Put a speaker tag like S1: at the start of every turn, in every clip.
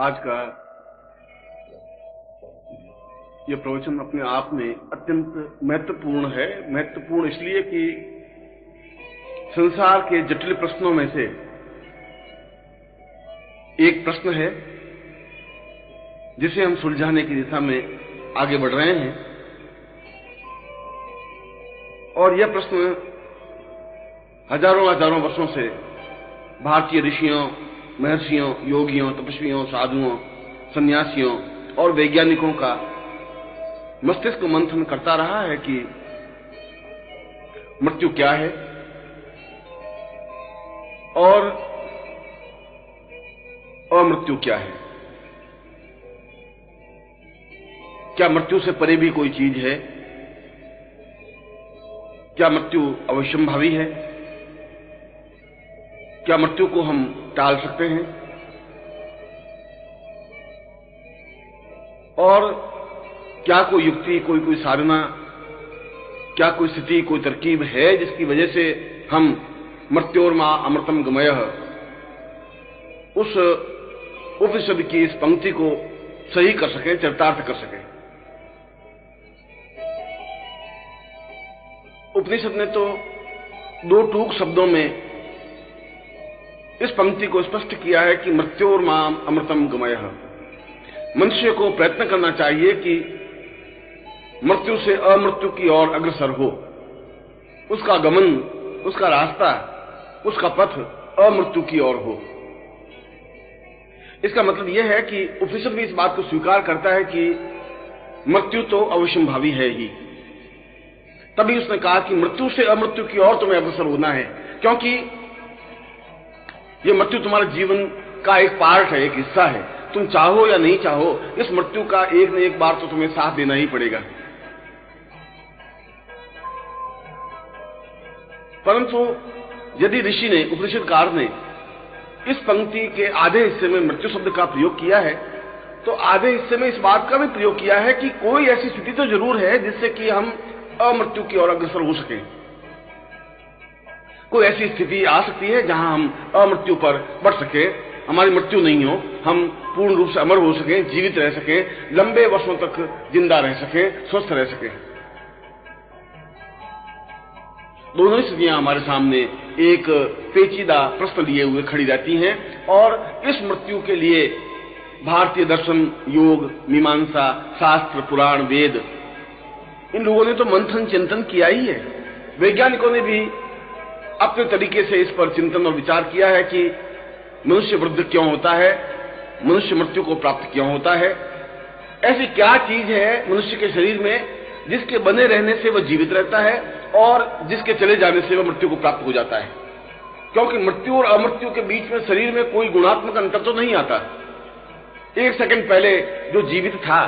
S1: आज का यह प्रवचन अपने आप में अत्यंत महत्वपूर्ण है। महत्वपूर्ण इसलिए कि संसार के जटिल प्रश्नों में से एक प्रश्न है जिसे हम सुलझाने की दिशा में आगे बढ़ रहे हैं। और यह प्रश्न हजारों वर्षों से भारतीय ऋषियों, महर्षियों, योगियों, तपस्वियों, साधुओं, सन्यासियों और वैज्ञानिकों का मस्तिष्क मंथन करता रहा है कि मृत्यु क्या है और अमृत्यु क्या है। क्या मृत्यु से परे भी कोई चीज है? क्या मृत्यु अवश्यंभावी है? क्या मृत्यु को हम टाल सकते हैं? और क्या कोई युक्ति, कोई साधना, क्या कोई स्थिति, कोई तरकीब है जिसकी वजह से हम मृत्योर्मा अमृतम गमयः उस उपनिषद की इस पंक्ति को सही कर सकें, चरितार्थ कर सकें। उपनिषद ने तो दो टूक शब्दों में इस पंक्ति को स्पष्ट किया है कि मृत्योर्माम अमृतम गमयः। मनुष्य को प्रयत्न करना चाहिए कि मृत्यु से अमृत्यु की ओर अग्रसर हो। उसका गमन, उसका रास्ता, उसका पथ अमृत्यु की ओर हो। इसका मतलब यह है कि उपनिषद भी इस बात को स्वीकार करता है कि मृत्यु तो अवश्यंभावी है ही। तभी उसने कहा कि मृत्यु से अमृत्यु की ओर तुम्हें अग्रसर होना है, क्योंकि यह मृत्यु तुम्हारे जीवन का एक पार्ट है, एक हिस्सा है। तुम चाहो या नहीं चाहो, इस मृत्यु का एक न एक बार तो तुम्हें साथ देना ही पड़ेगा। परंतु यदि ऋषि ने, उपनिषदकार ने इस पंक्ति के आधे हिस्से में मृत्यु शब्द का प्रयोग किया है, तो आधे हिस्से में इस बात का भी प्रयोग किया है कि कोई ऐसी स्थिति तो जरूर है जिससे कि हम अमृत्यु की ओर अग्रसर हो सके। कोई ऐसी स्थिति आ सकती है जहां हम अमृत्यु पर बढ़ सके, हमारी मृत्यु नहीं हो, हम पूर्ण रूप से अमर हो सके, जीवित रह सके, लंबे वर्षों तक जिंदा रह सके, स्वस्थ रह सके। दोनों ही स्थितियां हमारे सामने एक पेचीदा प्रश्न लिए हुए खड़ी रहती हैं। और इस मृत्यु के लिए भारतीय दर्शन, योग, मीमांसा, शास्त्र, पुराण, वेद, इन लोगों ने तो मंथन चिंतन किया ही है। वैज्ञानिकों ने भी अपने तरीके से इस पर चिंतन और विचार किया है कि मनुष्य वृद्ध क्यों होता है, मनुष्य मृत्यु को प्राप्त क्यों होता है, ऐसी क्या चीज है मनुष्य के शरीर में जिसके बने रहने से वह जीवित रहता है और जिसके चले जाने से वह मृत्यु को प्राप्त हो जाता है। क्योंकि मृत्यु और अमृत्यु के बीच में शरीर में कोई गुणात्मक अंतर तो नहीं आता। एक सेकंड पहले जो जीवित था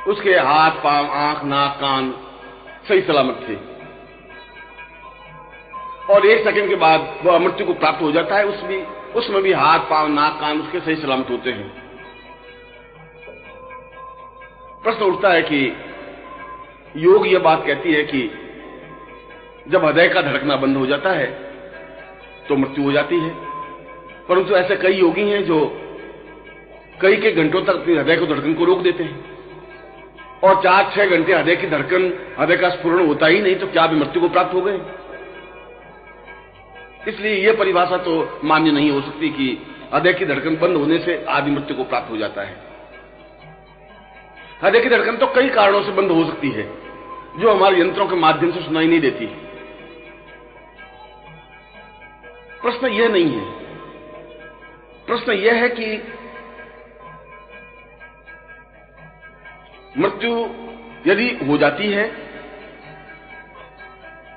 S1: उसके हाथ, पांव, आंख, नाक, कान सही सलामत थे, और एक सेकंड के बाद वह मृत्यु को प्राप्त हो जाता है, उसमें भी हाथ, पांव, नाक, कान उसके सही सलामत होते हैं। प्रश्न उठता है कि योग यह बात कहती है कि जब हृदय का धड़कना बंद हो जाता है तो मृत्यु हो जाती है। परंतु ऐसे कई योगी हैं जो कई घंटों तक अपने हृदय को धड़कन को रोक देते हैं, और 4-6 घंटे हृदय की धड़कन, हृदय का स्फुरण होता ही नहीं, तो क्या भी मृत्यु को प्राप्त हो गए? इसलिए यह परिभाषा तो मान्य नहीं हो सकती कि हृदय की धड़कन बंद होने से आदि मृत्यु को प्राप्त हो जाता है। हृदय की धड़कन तो कई कारणों से बंद हो सकती है जो हमारे यंत्रों के माध्यम से सुनाई नहीं देती। प्रश्न यह नहीं है। प्रश्न यह है कि मृत्यु यदि हो जाती है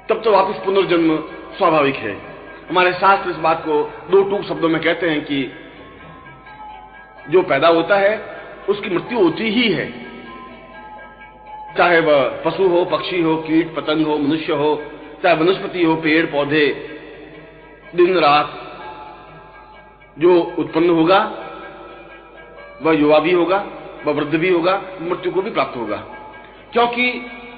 S1: तब तो वापस पुनर्जन्म स्वाभाविक है। हमारे शास्त्र इस बात को दो टूक शब्दों में कहते हैं कि जो पैदा होता है उसकी मृत्यु होती ही है, चाहे वह पशु हो, पक्षी हो, कीट पतंग हो, मनुष्य हो, चाहे वनस्पति हो, पेड़ पौधे, दिन रात जो उत्पन्न होगा वह युवा भी होगा, वह वृद्ध भी होगा, मृत्यु को भी प्राप्त होगा। क्योंकि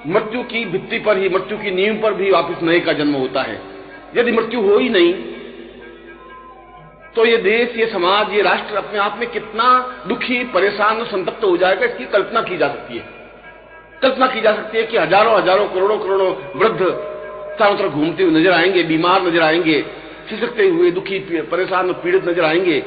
S1: मृत्यु की भित्ति पर ही, मृत्यु की नींव पर भी वापस नए का जन्म होता है। यदि मृत्यु हो ही नहीं तो ये देश, ये समाज, ये राष्ट्र अपने आप में कितना दुखी, परेशान और संतप्त हो जाएगा, इसकी कल्पना की जा सकती है। कल्पना की जा सकती है कि हजारों हजारों, करोड़ों करोड़ों वृद्ध चारों तरफ घूमते हुए नजर आएंगे, बीमार नजर आएंगे, खिसकते हुए दुखी, परेशान और पीड़ित नजर आएंगे,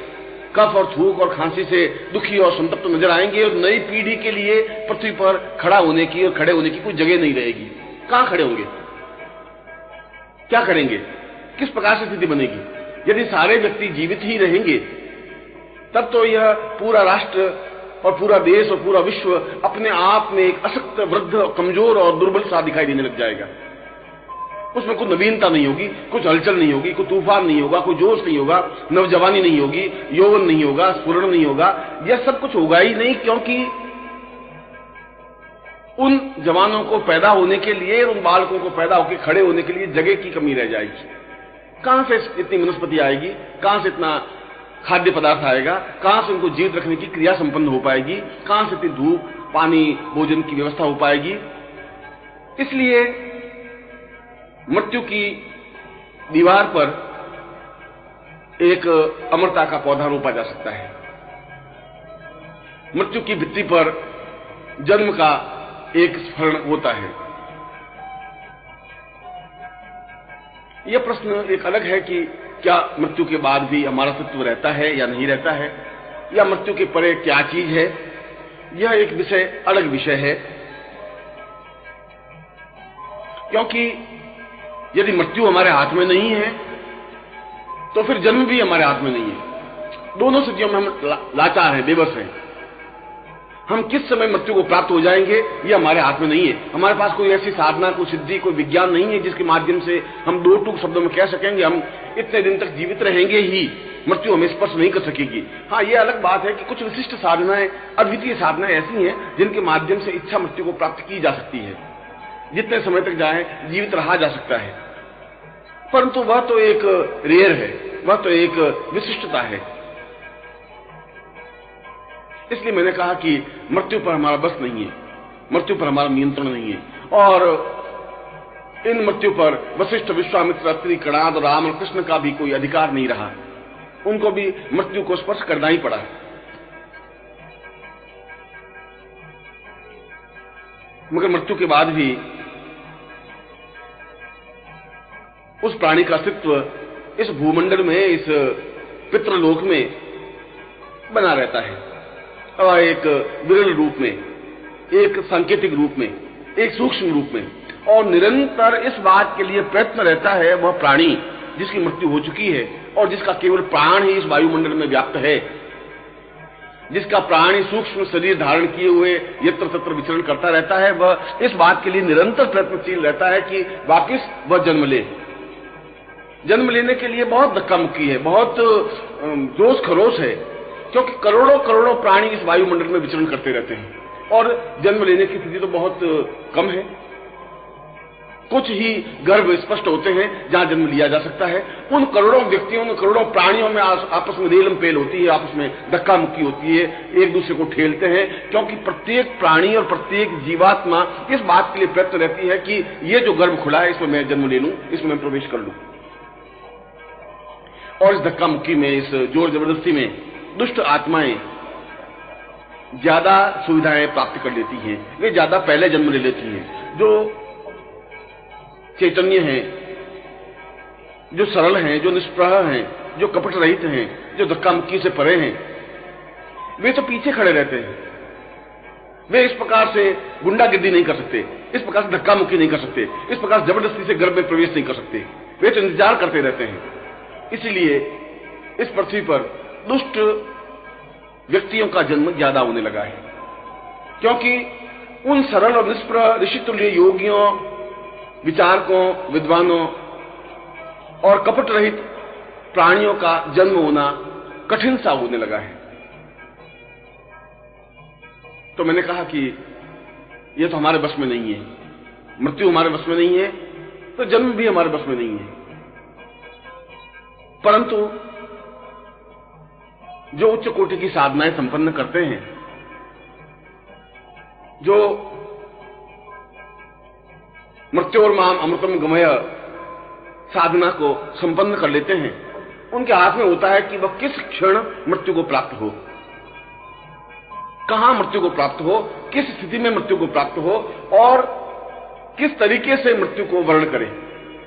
S1: कफ और थूक और खांसी से दुखी और संतप्त नजर आएंगे, और नई पीढ़ी के लिए पृथ्वी पर खड़ा होने की और खड़े होने की कोई जगह नहीं रहेगी। कहां खड़े होंगे? क्या करेंगे? किस प्रकार से स्थिति बनेगी? यदि सारे व्यक्ति जीवित ही रहेंगे तब तो यह पूरा राष्ट्र और पूरा देश और पूरा विश्व अपने आप में एक अशक्त, वृद्ध, कमजोर और दुर्बल सा दिखाई देने लग जाएगा। उसमें कोई नवीनता नहीं होगी, कुछ हलचल नहीं होगी, कोई तूफान नहीं होगा, कोई जोश नहीं होगा, नवजवानी नहीं होगी, यौवन नहीं होगा, स्फुरण नहीं होगा। यह सब कुछ होगा ही नहीं, क्योंकि उन जवानों को पैदा होने के लिए, उन बालकों को पैदा होकर खड़े होने के लिए जगह की कमी रह जाएगी। कहां से इतनी वनस्पति आएगी? कहां से इतना खाद्य पदार्थ आएगा? कहां से उनको जीवित रखने की क्रिया संपन्न हो पाएगी? कहां से इतनी धूप, पानी, भोजन की व्यवस्था हो पाएगी? इसलिए मृत्यु की दीवार पर एक अमरता का पौधा रोपा जा सकता है। मृत्यु की भित्ति पर जन्म का एक स्मरण होता है। यह प्रश्न एक अलग है कि क्या मृत्यु के बाद भी हमारा अस्तित्व रहता है या नहीं रहता है, या मृत्यु के परे क्या चीज है? यह एक विषय, अलग विषय है। क्योंकि यदि मृत्यु हमारे हाथ में नहीं है तो फिर जन्म भी हमारे हाथ में नहीं है। दोनों स्थितियों में हम लाचार हैं, बेबस हैं। हम किस समय मृत्यु को प्राप्त हो जाएंगे यह हमारे हाथ में नहीं है। हमारे पास कोई ऐसी साधना, कोई सिद्धि, कोई विज्ञान नहीं है जिसके माध्यम से हम दो टूक शब्दों में कह सकेंगे हम इतने दिन तक जीवित रहेंगे ही, मृत्यु हमें स्पर्श नहीं कर सकेगी। हाँ, यह अलग बात है कि कुछ विशिष्ट साधनाएं, अद्वितीय साधनाएं ऐसी हैं जिनके माध्यम से इच्छा मृत्यु को प्राप्त की जा सकती है। जितने समय तक जाए जीवित रहा जा सकता है, परंतु वह तो एक रेयर है, वह तो एक विशिष्टता है। इसलिए मैंने कहा कि मृत्यु पर हमारा बस नहीं है, मृत्यु पर हमारा नियंत्रण नहीं है, और इन मृत्यु पर वशिष्ठ, विश्वामित्र, अत्रि, कणाद, राम और कृष्ण का भी कोई अधिकार नहीं रहा। उनको भी मृत्यु को स्पर्श करना ही पड़ा। मगर मृत्यु के बाद भी उस प्राणी का अस्तित्व इस भूमंडल में, इस पितृलोक में बना रहता है, और एक विरल रूप में, एक सांकेतिक रूप में, एक सूक्ष्म रूप में, और निरंतर इस बात के लिए प्रयत्न रहता है वह प्राणी जिसकी मृत्यु हो चुकी है और जिसका केवल प्राण ही इस वायुमंडल में व्याप्त है, जिसका प्राणी सूक्ष्म शरीर धारण किए हुए यत्र तत्र विचरण करता रहता है, वह इस बात के लिए निरंतर प्रयत्नशील रहता है कि वापिस वह जन्म ले। जन्म लेने के लिए बहुत धक्का मुक्की है, बहुत जोश खरोश है, क्योंकि करोड़ों करोड़ों प्राणी इस वायुमंडल में विचरण करते रहते हैं और जन्म लेने की स्थिति तो बहुत कम है। कुछ ही गर्भ स्पष्ट होते हैं जहां जन्म लिया जा सकता है। उन करोड़ों व्यक्तियों में, करोड़ों प्राणियों में आपस में रेलम पेल होती है, आपस में धक्का मुक्की होती है, एक दूसरे को ठेलते हैं, क्योंकि प्रत्येक प्राणी और प्रत्येक जीवात्मा इस बात के लिए प्रयत्न रहती है कि ये जो गर्भ खुला है इसमें मैं जन्म ले लूं, इसमें प्रवेश कर लूं। और इस धक्का मुक्की में, इस जोर जबरदस्ती में दुष्ट आत्माएं ज्यादा सुविधाएं प्राप्त कर लेती हैं, वे ज्यादा पहले जन्म ले लेती हैं। जो चैतन्य हैं, जो सरल हैं, जो निष्प्रह हैं, जो कपट रहित हैं, जो धक्का मुक्की से परे हैं, वे तो पीछे खड़े रहते हैं। वे इस प्रकार से गुंडागिर्दी नहीं कर सकते, इस प्रकार से धक्का मुक्की नहीं कर सकते, इस प्रकार जबरदस्ती से गर्भ में प्रवेश नहीं कर सकते। वे तो इंतजार करते रहते हैं। इसलिए इस पृथ्वी पर दुष्ट व्यक्तियों का जन्म ज्यादा होने लगा है, क्योंकि उन सरल और निष्प्रह ऋषितुल्य योगियों, विचारकों, विद्वानों और कपट रहित प्राणियों का जन्म होना कठिन सा होने लगा है। तो मैंने कहा कि यह तो हमारे बस में नहीं है, मृत्यु हमारे बस में नहीं है, तो जन्म भी हमारे बस में नहीं है। परंतु जो उच्च कोटि की साधनाएं संपन्न करते हैं, जो मृत्योर्माम अमृतम गमय साधना को संपन्न कर लेते हैं, उनके हाथ में होता है कि वह किस क्षण मृत्यु को प्राप्त हो, कहां मृत्यु को प्राप्त हो, किस स्थिति में मृत्यु को प्राप्त हो और किस तरीके से मृत्यु को वर्ण करें।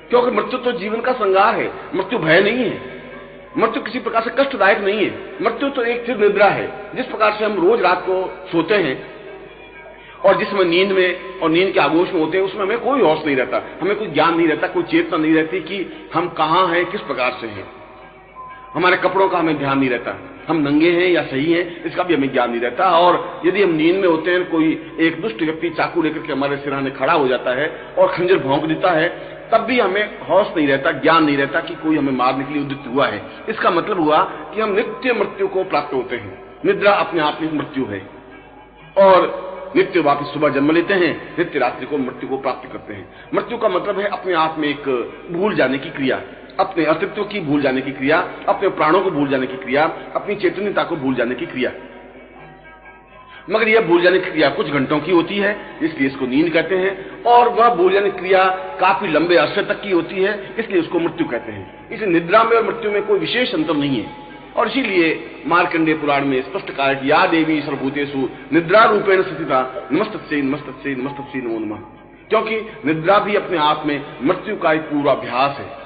S1: क्योंकि मृत्यु तो जीवन का संगार है, मृत्यु भय नहीं है, मृत्यु किसी प्रकार से कष्टदायक नहीं है। मृत्यु तो एक स्थिर निद्रा है। जिस प्रकार से हम रोज रात को सोते हैं और जिसमें नींद में और नींद के आगोश में होते हैं, उसमें हमें कोई होश नहीं रहता, हमें कोई ज्ञान नहीं रहता, कोई चेतना नहीं रहती कि हम कहां हैं, किस प्रकार से हैं। हमारे कपड़ों का हमें ध्यान नहीं रहता, हम नंगे हैं या सही हैं, इसका भी हमें ज्ञान नहीं रहता। और यदि हम नींद में होते हैं, कोई एक दुष्ट व्यक्ति चाकू लेकर के हमारे सिरहाने खड़ा हो जाता है और खंजर भौंक देता है, तब भी हमें होश नहीं रहता, ज्ञान नहीं रहता कि कोई हमें मारने के लिए उद्यत हुआ है। इसका मतलब हुआ कि हम नित्य मृत्यु को प्राप्त होते हैं। निद्रा अपने आप में मृत्यु है और नित्य वापस सुबह जन्म लेते हैं, नित्य रात्रि को मृत्यु को प्राप्त करते हैं। मृत्यु का मतलब है अपने आप में एक भूल जाने की क्रिया, अपने अस्तित्व की भूल जाने की क्रिया, अपने प्राणों को भूल जाने की क्रिया, अपनी चैतन्यता को भूल जाने की क्रिया। मगर यह भूल जाने की क्रिया कुछ घंटों की होती है, इसलिए इसको नींद कहते हैं, और वह भूल जाने की क्रिया काफी लंबे अरसे तक की होती है, इसलिए उसको मृत्यु कहते हैं। इसलिए निद्रा में और मृत्यु में कोई विशेष अंतर नहीं है। और इसीलिए मार्कंडेय पुराण में स्पष्ट कहा है कि या देवी सर्वभूतेषु निद्रा रूपेण स्थिता नमस्तस्यै नमस्तस्यै नमस्तस्यै नमो नमः। क्योंकि निद्रा भी अपने आप में मृत्यु का एक पूर्वाभ्यास है।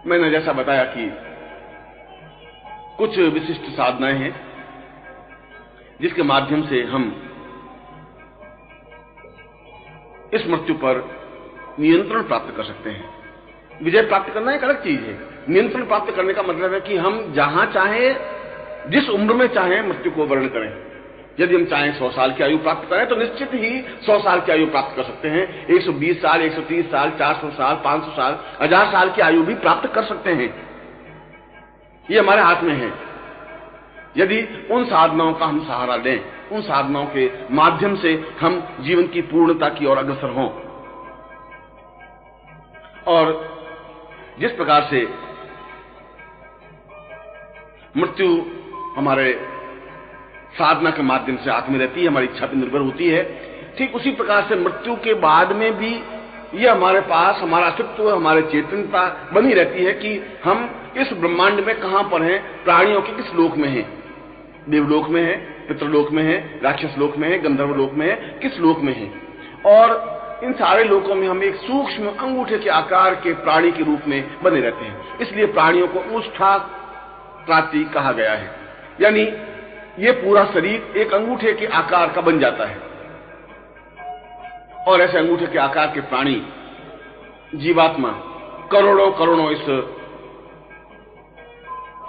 S1: मैंने जैसा बताया कि कुछ विशिष्ट साधनाएं हैं जिसके माध्यम से हम इस मृत्यु पर नियंत्रण प्राप्त कर सकते हैं। विजय प्राप्त करना एक अलग चीज है, नियंत्रण प्राप्त करने का मतलब है कि हम जहां चाहें, जिस उम्र में चाहें मृत्यु को वर्ण करें। यदि हम चाहें 100 साल की आयु प्राप्त करें तो निश्चित ही 100 साल की आयु प्राप्त कर सकते हैं। 120 साल, 130 साल, 400 साल, 500 साल, 1000 साल की आयु भी प्राप्त कर सकते हैं। ये हमारे हाथ में है यदि उन साधनाओं का हम सहारा लें, उन साधनाओं के माध्यम से हम जीवन की पूर्णता की ओर अग्रसर हों। और जिस प्रकार से मृत्यु हमारे साधना के माध्यम से हाथ में रहती है, हमारी इच्छा पर निर्भर होती है, ठीक उसी प्रकार से मृत्यु के बाद में भी यह हमारे पास हमारा अस्तित्व, हमारे चेतनता बनी रहती है कि हम इस ब्रह्मांड में कहां पर हैं, प्राणियों के किस लोक में हैं, देवलोक में है, पितृलोक में है, राक्षस लोक में है, गंधर्व लोक में है, किस लोक में है। और इन सारे लोकों में हम एक सूक्ष्म अंगूठे के आकार के प्राणी के रूप में बने रहते हैं। इसलिए प्राणियों को उष्ठा प्राति कहा गया है, यानी ये पूरा शरीर एक अंगूठे के आकार का बन जाता है। और ऐसे अंगूठे के आकार के प्राणी, जीवात्मा करोड़ों करोड़ों इस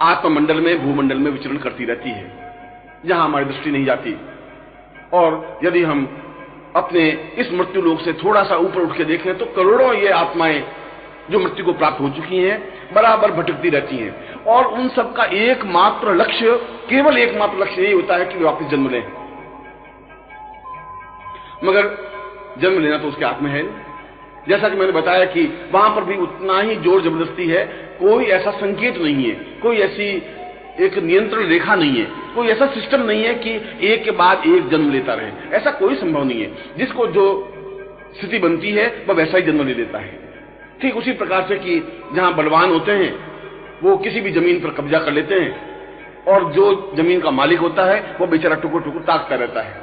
S1: आत्ममंडल में, भूमंडल में विचरण करती रहती है, जहां हमारी दृष्टि नहीं जाती। और यदि हम अपने इस मृत्यु लोक से थोड़ा सा ऊपर उठ के देखें तो करोड़ों ये आत्माएं जो मृत्यु को प्राप्त हो चुकी हैं बराबर भटकती रहती हैं। और उन सब का एकमात्र लक्ष्य, केवल एकमात्र लक्ष्य यही होता है कि वे वापस जन्म लें। मगर जन्म लेना तो उसके हाथ में है। जैसा कि मैंने बताया कि वहां पर भी उतना ही जोर जबरदस्ती है, कोई ऐसा संकेत नहीं है, कोई ऐसी एक नियंत्रण रेखा नहीं है, कोई ऐसा सिस्टम नहीं है कि एक के बाद एक जन्म लेता रहे, ऐसा कोई संभव नहीं है। जिसको जो स्थिति बनती है वह वैसा ही जन्म ले लेता है। ठीक उसी प्रकार से कि जहां बलवान होते हैं वो किसी भी जमीन पर कब्जा कर लेते हैं और जो जमीन का मालिक होता है वो बेचारा टुकड़ टुकड़ ताकता रहता है।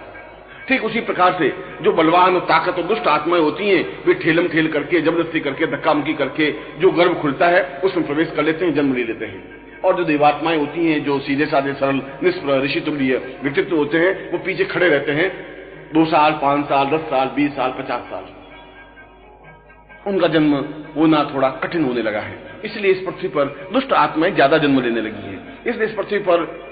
S1: ठीक उसी प्रकार से जो बलवान और ताकत और दुष्ट आत्माएं होती हैं वे ठेलम ठेल करके, जबरदस्ती करके, धक्का-मुक्की करके जो गर्भ खुलता है उसमें प्रवेश कर लेते हैं, जन्म ले लेते हैं। और जो देवात्माएं होती हैं, जो सीधे साधे सरल निष्प्रह ऋषि तुल्य व्यक्तित्व होते हैं, वो पीछे खड़े रहते हैं 2 साल, 5 साल, 10 साल, 20 साल, 50 साल। उनका जन्म होना थोड़ा कठिन होने लगा है। इसलिए इस पृथ्वी पर दुष्ट आत्माएं ज्यादा जन्म लेने लगी हैं। इसलिए इस पृथ्वी पर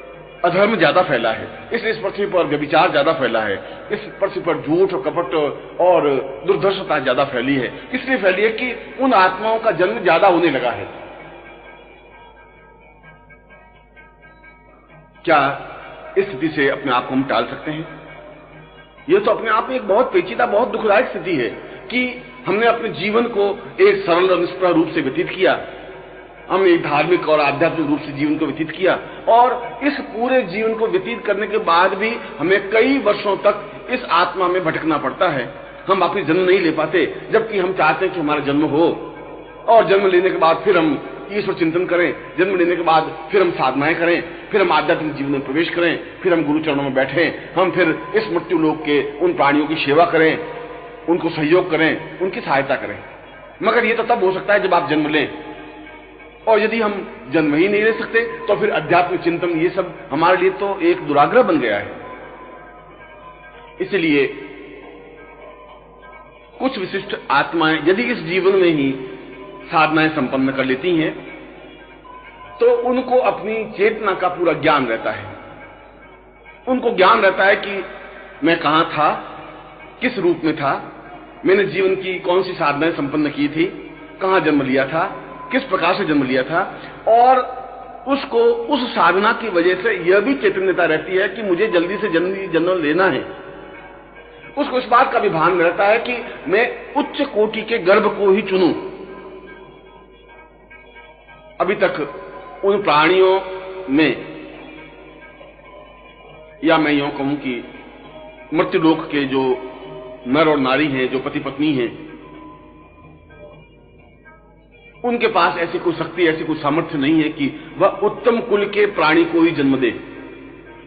S1: अधर्म ज्यादा फैला है, इसलिए इस पृथ्वी पर व्यभिचार ज्यादा फैला है, इस पृथ्वी पर झूठ और कपट और दुर्धर्षता ज्यादा फैली है। इसलिए फैली है कि उन आत्माओं का जन्म ज्यादा होने लगा है। क्या इस स्थिति से अपने आप को हम टाल सकते हैं? यह तो अपने आप में एक बहुत पेचीदा, बहुत दुखदायक स्थिति है कि हमने अपने जीवन को एक सरल और निष्प्रह रूप से व्यतीत किया, हमने एक धार्मिक और आध्यात्मिक रूप से जीवन को व्यतीत किया, और इस पूरे जीवन को व्यतीत करने के बाद भी हमें कई वर्षों तक इस आत्मा में भटकना पड़ता है। हम वापिस जन्म नहीं ले पाते, जबकि हम चाहते हैं कि हमारा जन्म हो। और जन्म लेने के बाद फिर हम ईश्वर चिंतन करें, जन्म लेने के बाद फिर हम साधनाएं करें, फिर हम आध्यात्मिक जीवन में प्रवेश करें, फिर हम गुरु चरणों में बैठें, हम फिर इस मृत्यु लोक के उन प्राणियों की सेवा करें, उनको सहयोग करें, उनकी सहायता करें। मगर ये तो तब हो सकता है जब आप जन्म लें, और यदि हम जन्म ही नहीं ले सकते तो फिर अध्यात्म चिंतन ये सब हमारे लिए तो एक दुराग्रह बन गया है। इसलिए कुछ विशिष्ट आत्माएं यदि इस जीवन में ही साधनाएं संपन्न कर लेती हैं तो उनको अपनी चेतना का पूरा ज्ञान रहता है। उनको ज्ञान रहता है कि मैं कहां था, किस रूप में था, मैंने जीवन की कौन सी साधनाएं संपन्न की थी, कहां जन्म लिया था, किस प्रकार से जन्म लिया था, और उसको उस साधना की वजह से यह भी चैतन्यता रहती है कि मुझे जल्दी से जन्म लेना है। उसको इस बात का भी भान रहता है कि मैं उच्च कोटि के गर्भ को ही चुनूं। अभी तक उन प्राणियों में, या मैं यूं कहूं कि मृत्युलोक के जो नर और नारी हैं, जो पति पत्नी हैं, उनके पास ऐसी कोई शक्ति, ऐसी कोई सामर्थ्य नहीं है कि वह उत्तम कुल के प्राणी को ही जन्म दे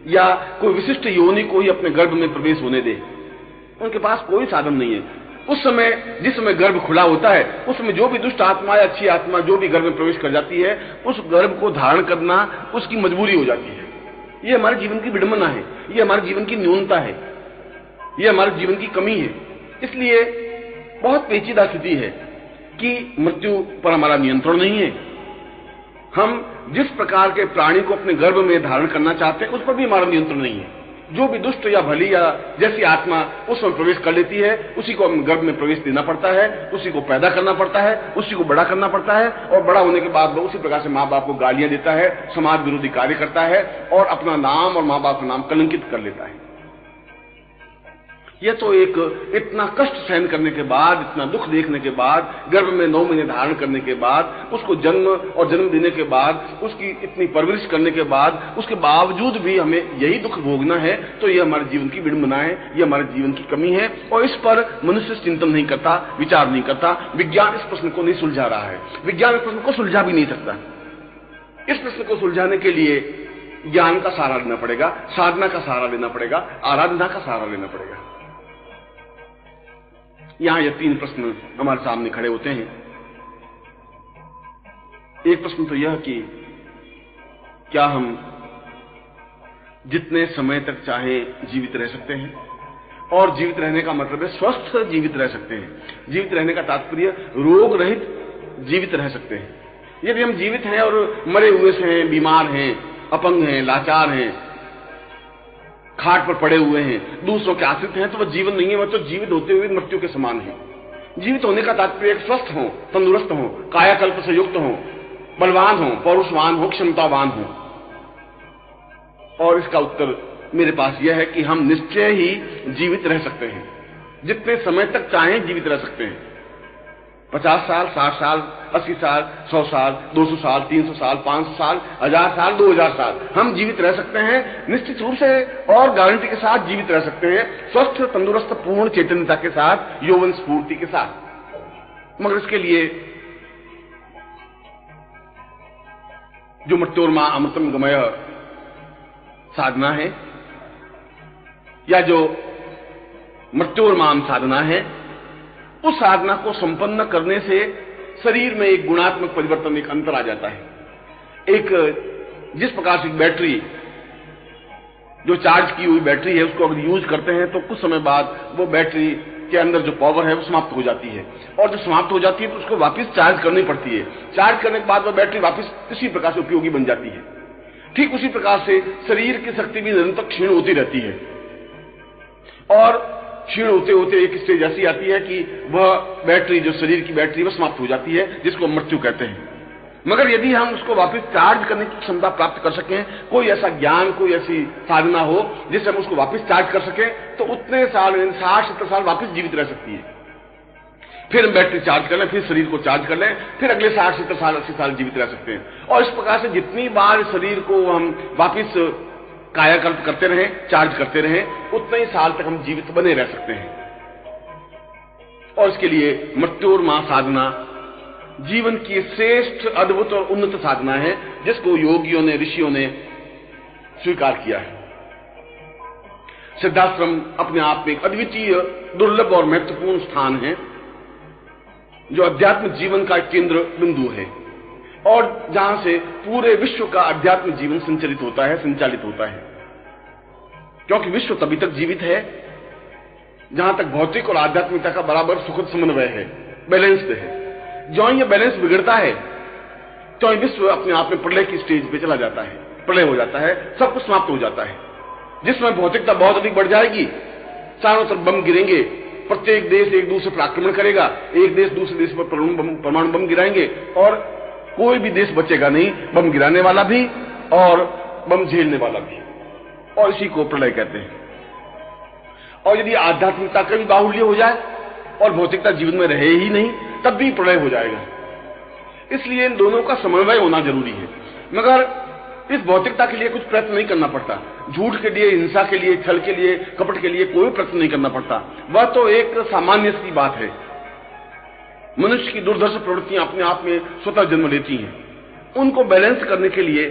S1: या कोई विशिष्ट योनि को ही अपने गर्भ में प्रवेश होने दे। उनके पास कोई साधन नहीं है। उस समय, जिस समय गर्भ खुला होता है, उस समय जो भी दुष्ट आत्मा या अच्छी आत्मा जो भी गर्भ में प्रवेश कर जाती है, उस गर्भ को धारण करना उसकी मजबूरी हो जाती है। ये हमारे जीवन की विडंबना है, ये हमारे जीवन की न्यूनता है, ये हमारे जीवन की कमी है। इसलिए बहुत पेचीदा स्थिति है कि मृत्यु पर हमारा नियंत्रण नहीं है। हम जिस प्रकार के प्राणी को अपने गर्भ में धारण करना चाहते हैं उस पर भी हमारा नियंत्रण नहीं है। जो भी दुष्ट या भली या जैसी आत्मा उसमें प्रवेश कर लेती है, उसी को हम गर्भ में प्रवेश देना पड़ता है, उसी को पैदा करना पड़ता है, उसी को बड़ा करना पड़ता है, और बड़ा होने के बाद वो उसी प्रकार से माँ बाप को गालियां देता है, समाज विरोधी कार्य करता है और अपना नाम और माँ बाप का नाम कलंकित कर लेता है। यह तो एक इतना कष्ट सहन करने के बाद, इतना दुख देखने के बाद, गर्भ में 9 महीने धारण करने के बाद, उसको जन्म और जन्म देने के बाद, उसकी इतनी परवरिश करने के बाद, उसके बावजूद भी हमें यही दुख भोगना है, तो यह हमारे जीवन की विडंबना है, यह हमारे जीवन की कमी है। और इस पर मनुष्य चिंतन नहीं करता, विचार नहीं करता। विज्ञान इस प्रश्न को नहीं सुलझा रहा है, विज्ञान इस प्रश्न को सुलझा भी नहीं सकता। इस प्रश्न को सुलझाने के लिए ज्ञान का सहारा लेना पड़ेगा, साधना का सहारा लेना पड़ेगा, आराधना का सहारा लेना पड़ेगा। यहां ये 3 प्रश्न हमारे सामने खड़े होते हैं। एक प्रश्न तो यह कि क्या हम जितने समय तक चाहे जीवित रह सकते हैं, और जीवित रहने का मतलब है स्वस्थ जीवित रह सकते हैं। जीवित रहने का तात्पर्य रोग रहित जीवित रह सकते हैं। यदि हम जीवित हैं और मरे हुए से हैं, बीमार हैं, अपंग हैं, लाचार हैं, खाट पर पड़े हुए हैं, दूसरों के आश्रित हैं, तो वह जीवन नहीं है, वह तो जीवित होते हुए मृत्यु के समान है। जीवित होने का तात्पर्य स्वस्थ हो, तंदुरुस्त हो, कायाकल्प से युक्त हो, बलवान हो, पौरुषवान हो, क्षमतावान हो। और इसका उत्तर मेरे पास यह है कि हम निश्चय ही जीवित रह सकते हैं, जितने समय तक चाहें जीवित रह सकते हैं। 50 साल, 60 साल, 80 साल, 100 साल, 200 साल, 300 साल, 500 साल, 1000 साल, 2000 साल हम जीवित रह सकते हैं, निश्चित रूप से और गारंटी के साथ जीवित रह सकते हैं, स्वस्थ, तंदुरुस्त, पूर्ण चैतन्यता के साथ, यौवन स्फूर्ति के साथ। मगर इसके लिए जो मृत्योर्मा अमृतम गमय साधना है, या जो मृत्योर्माम साधना है, उस साधना को संपन्न करने से शरीर में एक गुणात्मक परिवर्तन, एक अंतर आ जाता है। एक जिस प्रकार से बैटरी, जो चार्ज की हुई बैटरी है, उसको अगर यूज करते हैं तो कुछ समय बाद वो बैटरी के अंदर जो पावर है वो समाप्त हो जाती है, और जब समाप्त हो जाती है तो उसको वापस चार्ज करनी पड़ती है। चार्ज करने के बाद वो बैटरी वापस इसी प्रकार से उपयोगी बन जाती है। ठीक उसी प्रकार से शरीर की शक्ति भी निरंतर क्षीण होती रहती है, और क्षीण होते होते एक स्टेज ऐसी आती है कि वह बैटरी, जो शरीर की बैटरी, वह समाप्त हो जाती है, जिसको मृत्यु कहते हैं। मगर यदि हम उसको वापस चार्ज करने की क्षमता प्राप्त कर सकें, कोई ऐसा ज्ञान, कोई ऐसी साधना हो जिससे हम उसको वापस चार्ज कर सकें, तो उतने साल, 60-70 साल वापस जीवित रह सकती है। फिर हम बैटरी चार्ज कर लें, फिर शरीर को चार्ज कर लें, फिर अगले 60-70 साल, 80 साल जीवित रह सकते हैं। और इस प्रकार से जितनी बार शरीर को हम वापस कायाकल्प करते रहें, चार्ज करते रहें, उतने ही साल तक हम जीवित बने रह सकते हैं। और इसके लिए मृत्योर्मा साधना जीवन की श्रेष्ठ, अद्भुत और उन्नत साधना है जिसको योगियों ने, ऋषियों ने स्वीकार किया है। सिद्धाश्रम अपने आप में एक अद्वितीय, दुर्लभ और महत्वपूर्ण स्थान है जो अध्यात्म जीवन का केंद्र बिंदु है और जहां से पूरे विश्व का अध्यात्म जीवन संचालित होता है, क्योंकि विश्व तभी तक जीवित है जहां तक भौतिक और आध्यात्मिकता का बराबर सुखद समन्वय है, बैलेंस्ड है। जो ये बैलेंस बिगड़ता है तो विश्व अपने आप में प्रलय की स्टेज पे चला जाता है, प्रलय हो जाता है, सब कुछ समाप्त हो जाता है, जिसमें भौतिकता बहुत अधिक बढ़ जाएगी, चारों तरफ बम गिरेंगे, प्रत्येक देश एक दूसरे पर आक्रमण करेगा, एक देश दूसरे देश पर परमाणु बम गिराएंगे और कोई भी देश बचेगा नहीं, बम गिराने वाला भी और बम झेलने वाला भी, और इसी को प्रलय कहते हैं। और यदि आध्यात्मिकता का भी बाहुल्य हो जाए और भौतिकता जीवन में रहे ही नहीं, तब भी प्रलय हो जाएगा। इसलिए इन दोनों का समन्वय होना जरूरी है। मगर इस भौतिकता के लिए कुछ प्रयत्न नहीं करना पड़ता, झूठ के लिए, हिंसा के लिए, छल के लिए, कपट के लिए कोई प्रयत्न नहीं करना पड़ता। वह तो एक सामान्य सी बात है। मनुष्य की दुर्धर्ष प्रवृत्तियां अपने आप में स्वतः जन्म लेती हैं। उनको बैलेंस करने के लिए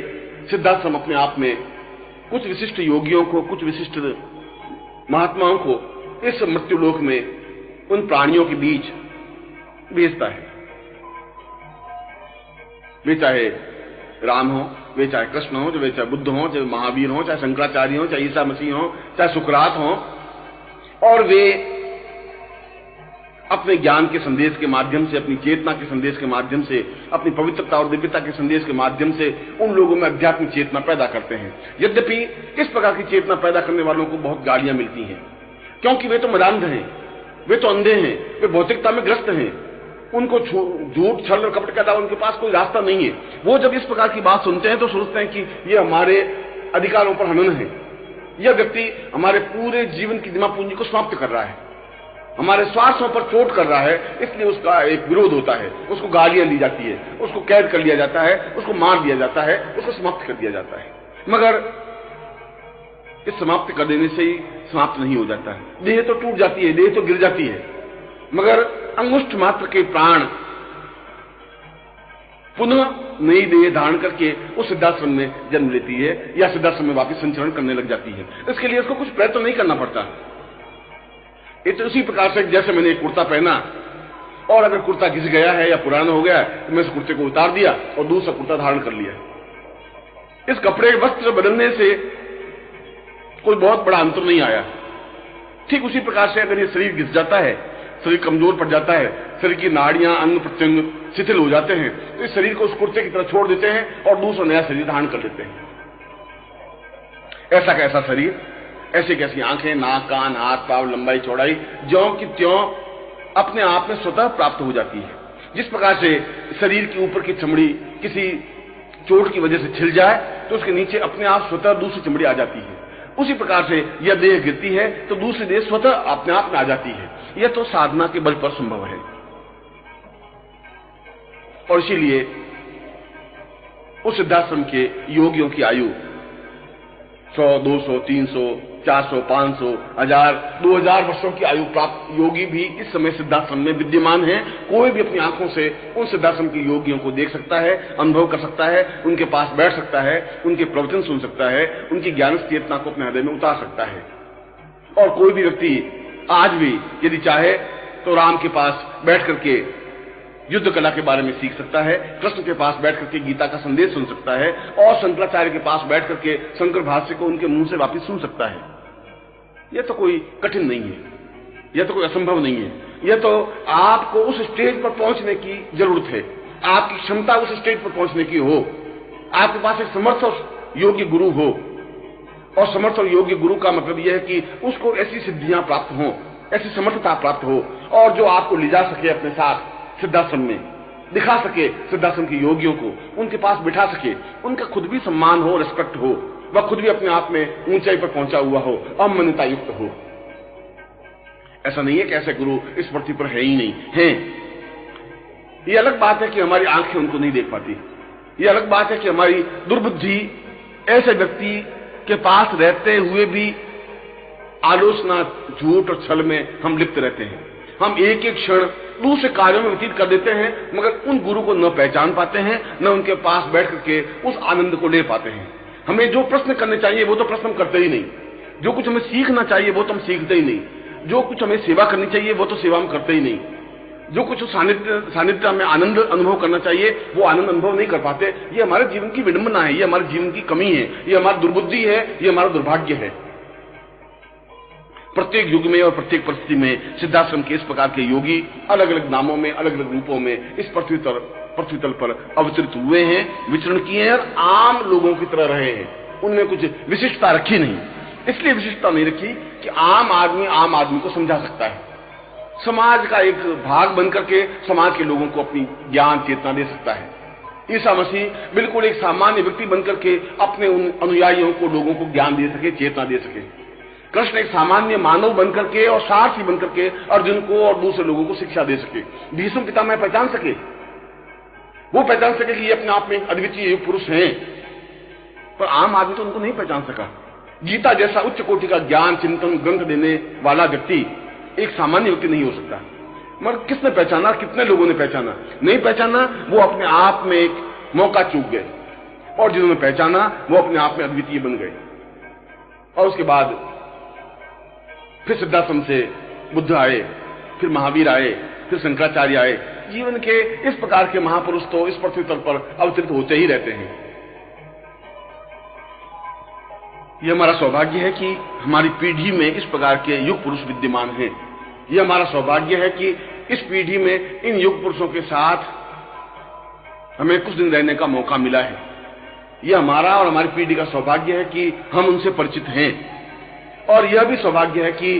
S1: सिद्धाश्रम अपने आप में कुछ विशिष्ट योगियों को, कुछ विशिष्ट महात्माओं को इस मृत्युलोक में उन प्राणियों के बीच भेजता है। वे चाहे राम हो, वे चाहे कृष्ण हो, वे चाहे बुद्ध हो, चाहे महावीर हो, चाहे शंकराचार्य हो, चाहे ईसा मसीह हो, चाहे सुकरात हो, और वे अपने ज्ञान के संदेश के माध्यम से, अपनी चेतना के संदेश के माध्यम से, अपनी पवित्रता और दिव्यता के संदेश के माध्यम से उन लोगों में अध्यात्म चेतना पैदा करते हैं। यद्यपि इस प्रकार की चेतना पैदा करने वालों को बहुत गालियां मिलती हैं, क्योंकि वे तो मदांध हैं, वे तो अंधे हैं, वे भौतिकता में ग्रस्त हैं, उनको झूठ, छल और कपट का अलावा उनके पास कोई रास्ता नहीं है। वो जब इस प्रकार की बात सुनते हैं तो सोचते हैं कि ये हमारे अधिकारों पर हनन है, यह व्यक्ति हमारे पूरे जीवन की दिमाग पूंजी को समाप्त कर रहा है, हमारे स्वार्थों पर चोट कर रहा है, इसलिए उसका एक विरोध होता है, उसको गालियां दी जाती है, उसको कैद कर लिया जाता है, उसको मार दिया जाता है, उसको समाप्त कर दिया जाता है। मगर इस समाप्त कर देने से ही समाप्त नहीं हो जाता है, देह तो टूट जाती है, देह तो गिर जाती है, मगर अंगुष्ठ मात्र के प्राण पुनः नई देह धारण करके उस सिद्धाश्रम में जन्म लेती है या सिद्धाश्रम में वापस संचरण करने लग जाती है। इसके लिए उसको कुछ प्रयत्न नहीं करना पड़ता। ये तो उसी प्रकार से जैसे मैंने एक कुर्ता पहना और अगर कुर्ता घिस गया है या पुराना हो गया है तो मैं इस कुर्ते को उतार दिया और दूसरा कुर्ता धारण कर लिया। इस कपड़े वस्त्र बदलने से कोई बहुत बड़ा अंतर नहीं आया। ठीक उसी प्रकार से अगर ये शरीर घिस जाता है, शरीर कमजोर पड़ जाता है, शरीर की नाड़ियां, अंग प्रत्यंग शिथिल हो जाते हैं, तो इस शरीर को उस कुर्ते की तरह छोड़ देते हैं और दूसरा नया शरीर धारण कर लेते हैं। ऐसा कैसा शरीर, ऐसी कैसी आंखें, नाक, कान, हाथ, पांव, लंबाई, चौड़ाई ज्यों की त्यों अपने आप में स्वतः प्राप्त हो जाती है। जिस प्रकार से शरीर के ऊपर की चमड़ी किसी चोट की वजह से छिल जाए तो उसके नीचे अपने आप स्वतः दूसरी चमड़ी आ जाती है, उसी प्रकार से यह देह गिरती है तो दूसरी देह स्वतः अपने आप में आ जाती है। यह तो साधना के बल पर संभव है। और इसीलिए उस सिद्धाश्रम के योगियों की आयु 100, 200, 300, 400, 500, 1000, 2000 वर्षों की आयु प्राप्त योगी भी इस समय सिद्धाश्रम में विद्यमान है। कोई भी अपनी आंखों से उन सिद्धाश्रम के योगियों को देख सकता है, अनुभव कर सकता है, उनके पास बैठ सकता है, उनके प्रवचन सुन सकता है, उनकी ज्ञान चेतना को अपने हृदय में उतार सकता है। और कोई भी व्यक्ति आज भी यदि चाहे तो राम के पास बैठ करके युद्ध कला के बारे में सीख सकता है, कृष्ण के पास बैठ करके गीता का संदेश सुन सकता है और शंकराचार्य के पास बैठ करके शंकर भाष्य को उनके मुंह से वापिस सुन सकता है। यह तो कोई कठिन नहीं है, यह तो कोई असंभव नहीं है। यह तो आपको उस स्टेज पर पहुंचने की जरूरत है, आपकी क्षमता उस स्टेज पर पहुंचने की हो, आपके पास एक समर्थ और योग्य गुरु हो। और समर्थ और योग्य गुरु का मतलब यह है कि उसको ऐसी सिद्धियां प्राप्त हो, ऐसी समर्थता प्राप्त हो और जो आपको ले जा सके अपने साथ सिद्धाश्रम में, दिखा सके सिद्धाश्रम के योगियों को, उनके पास बिठा सके, उनका खुद भी सम्मान हो, रिस्पेक्ट हो, वह खुद भी अपने आप में ऊंचाई पर पहुंचा हुआ हो, अमन्यता युक्त हो। ऐसा नहीं है कि ऐसे गुरु इस पृथ्वी पर है ही नहीं, है। ये अलग बात है कि हमारी आंखें उनको नहीं देख पाती, ये अलग बात है कि हमारी दुर्बुद्धि ऐसे व्यक्ति के पास रहते हुए भी आलोचना, झूठ और छल में हम लिप्त रहते हैं। हम एक एक क्षण दूसरे कार्यों में व्यतीत कर देते हैं, मगर उन गुरु को न पहचान पाते हैं, न उनके पास बैठ करके उस आनंद को ले पाते हैं। हमें जो प्रश्न करने चाहिए वो तो प्रश्न हम करते ही नहीं, जो कुछ हमें सीखना चाहिए वो तो हम सीखते ही नहीं, जो कुछ हमें सेवा करनी चाहिए वो तो सेवा हम करते ही नहीं, जो कुछ सानिध्य में आनंद अनुभव करना चाहिए वो आनंद अनुभव नहीं कर पाते। ये हमारे जीवन की विडंबना है, ये हमारे जीवन की कमी है, ये हमारी दुर्बुद्धि है, ये हमारा दुर्भाग्य है। प्रत्येक युग में और प्रत्येक परिस्थिति में सिद्धाश्रम के इस प्रकार के योगी अलग अलग नामों में, अलग अलग रूपों में इस पृथ्वी तल पर अवतरित हुए हैं, विचरण किए हैं और आम लोगों की तरह रहे हैं। उनमें कुछ विशिष्टता रखी नहीं। इसलिए विशिष्टता नहीं रखी कि आम आदमी को समझा सकता है, समाज का एक भाग बनकर के समाज के लोगों को अपनी ज्ञान चेतना दे सकता है। ईसा मसीह बिल्कुल एक सामान्य व्यक्ति बनकर के अपने उन अनुयायियों को, लोगों को ज्ञान दे सके, चेतना दे सके। कृष्ण एक सामान्य मानव बनकर के और सारथी बनकर के अर्जुन को और दूसरे लोगों को शिक्षा दे सके। भीष्म पितामह पहचान सके, वो पहचान सके कि ये अपने आप में अद्वितीय युग पुरुष हैं, पर आम आदमी तो उनको नहीं पहचान सका। गीता जैसा उच्च कोटि का ज्ञान चिंतन ग्रंथ देने वाला व्यक्ति एक सामान्य व्यक्ति नहीं हो सकता। मगर किसने पहचाना, कितने लोगों ने पहचाना? नहीं पहचाना, वो अपने आप में एक मौका चूक गए, और जिन्होंने पहचाना वो अपने आप में अद्वितीय बन गए। और उसके बाद फिर सिद्धाश्रम से बुद्ध आए, फिर महावीर आए, फिर शंकराचार्य आए। जीवन के इस प्रकार के महापुरुष तो इस पृथ्वी तल पर अवतरित होते ही रहते हैं। यह हमारा सौभाग्य है कि हमारी पीढ़ी में इस प्रकार के युग पुरुष विद्यमान हैं। यह हमारा सौभाग्य है कि इस पीढ़ी में इन युग पुरुषों के साथ हमें कुछ दिन रहने का मौका मिला है। यह हमारा और हमारी पीढ़ी का सौभाग्य है कि हम उनसे परिचित हैं, और यह भी सौभाग्य है कि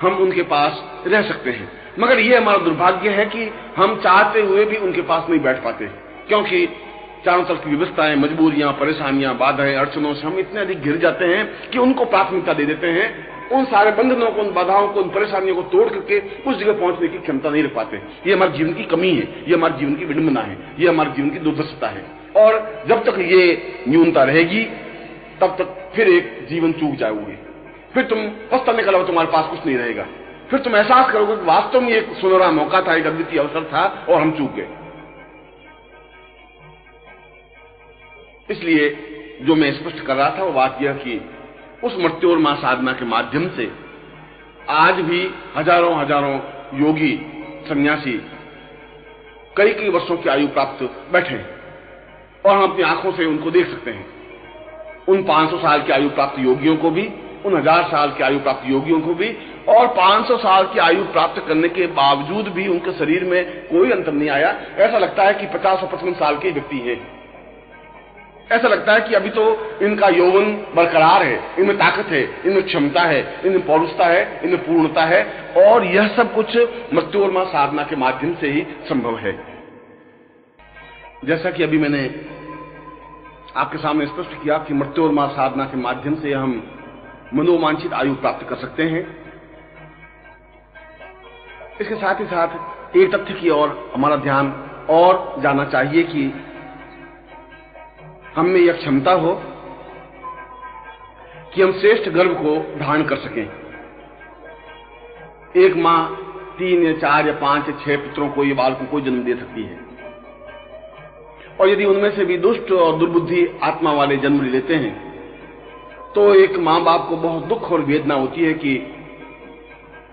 S1: हम उनके पास रह सकते हैं। मगर यह हमारा दुर्भाग्य है कि हम चाहते हुए भी उनके पास नहीं बैठ पाते, क्योंकि चारों तरफ की व्यवस्थाएं, मजबूरियां, परेशानियां, बाधाएं, अड़चनों से हम इतने अधिक घिर जाते हैं कि उनको प्राथमिकता दे देते हैं। उन सारे बंधनों को, उन बाधाओं को, उन परेशानियों को तोड़ करके उस जगह पहुंचने की क्षमता नहीं रख पाते। ये हमारे जीवन की कमी है, ये हमारे जीवन की विडंबना है, ये हमारे जीवन की दुर्दशा है। और जब तक ये न्यूनता रहेगी तब तक फिर एक जीवन चूक जाओगे, फिर तुम पछताने के अलावा तुम्हारे पास कुछ नहीं रहेगा। फिर तुम एहसास करोगे कि वास्तव में एक सुनहरा मौका था, एक अद्वितीय अवसर था और हम चूक गए। इसलिए जो मैं स्पष्ट कर रहा था वो बात यह कि उस मृत्योर्मा साधना के माध्यम से आज भी हजारों हजारों योगी सन्यासी कई वर्षों की आयु प्राप्त बैठे, और हम अपनी आंखों से उनको देख सकते हैं। उन 500 साल की आयु प्राप्त योगियों को भी, उन 1000 साल की आयु प्राप्त योगियों को भी, और 500 साल की आयु प्राप्त करने के बावजूद भी उनके शरीर में कोई अंतर नहीं आया। ऐसा लगता है कि 50 और 55 साल के व्यक्ति हैं। ऐसा लगता है कि अभी तो इनका यौवन बरकरार है, इनमें ताकत है, इनमें क्षमता है, इनमें पौरुषता है, इनमें पूर्णता है, और यह सब कुछ मृत्योर्मा साधना के माध्यम से ही संभव है। जैसा कि अभी मैंने आपके सामने स्पष्ट किया कि मृत्योर्मा साधना के माध्यम से हम मनोवांछित आयु प्राप्त कर सकते हैं। इसके साथ ही साथ एक तथ्य की ओर हमारा ध्यान और जाना चाहिए कि हम में यह क्षमता हो कि हम श्रेष्ठ गर्भ को धारण कर सकें। एक मां 3 या 4 या 5 या 6 पुत्रों को, ये बालकों को जन्म दे सकती है, और यदि उनमें से भी दुष्ट और दुर्बुद्धि आत्मा वाले जन्म लेते हैं तो एक मां बाप को बहुत दुख और वेदना होती है कि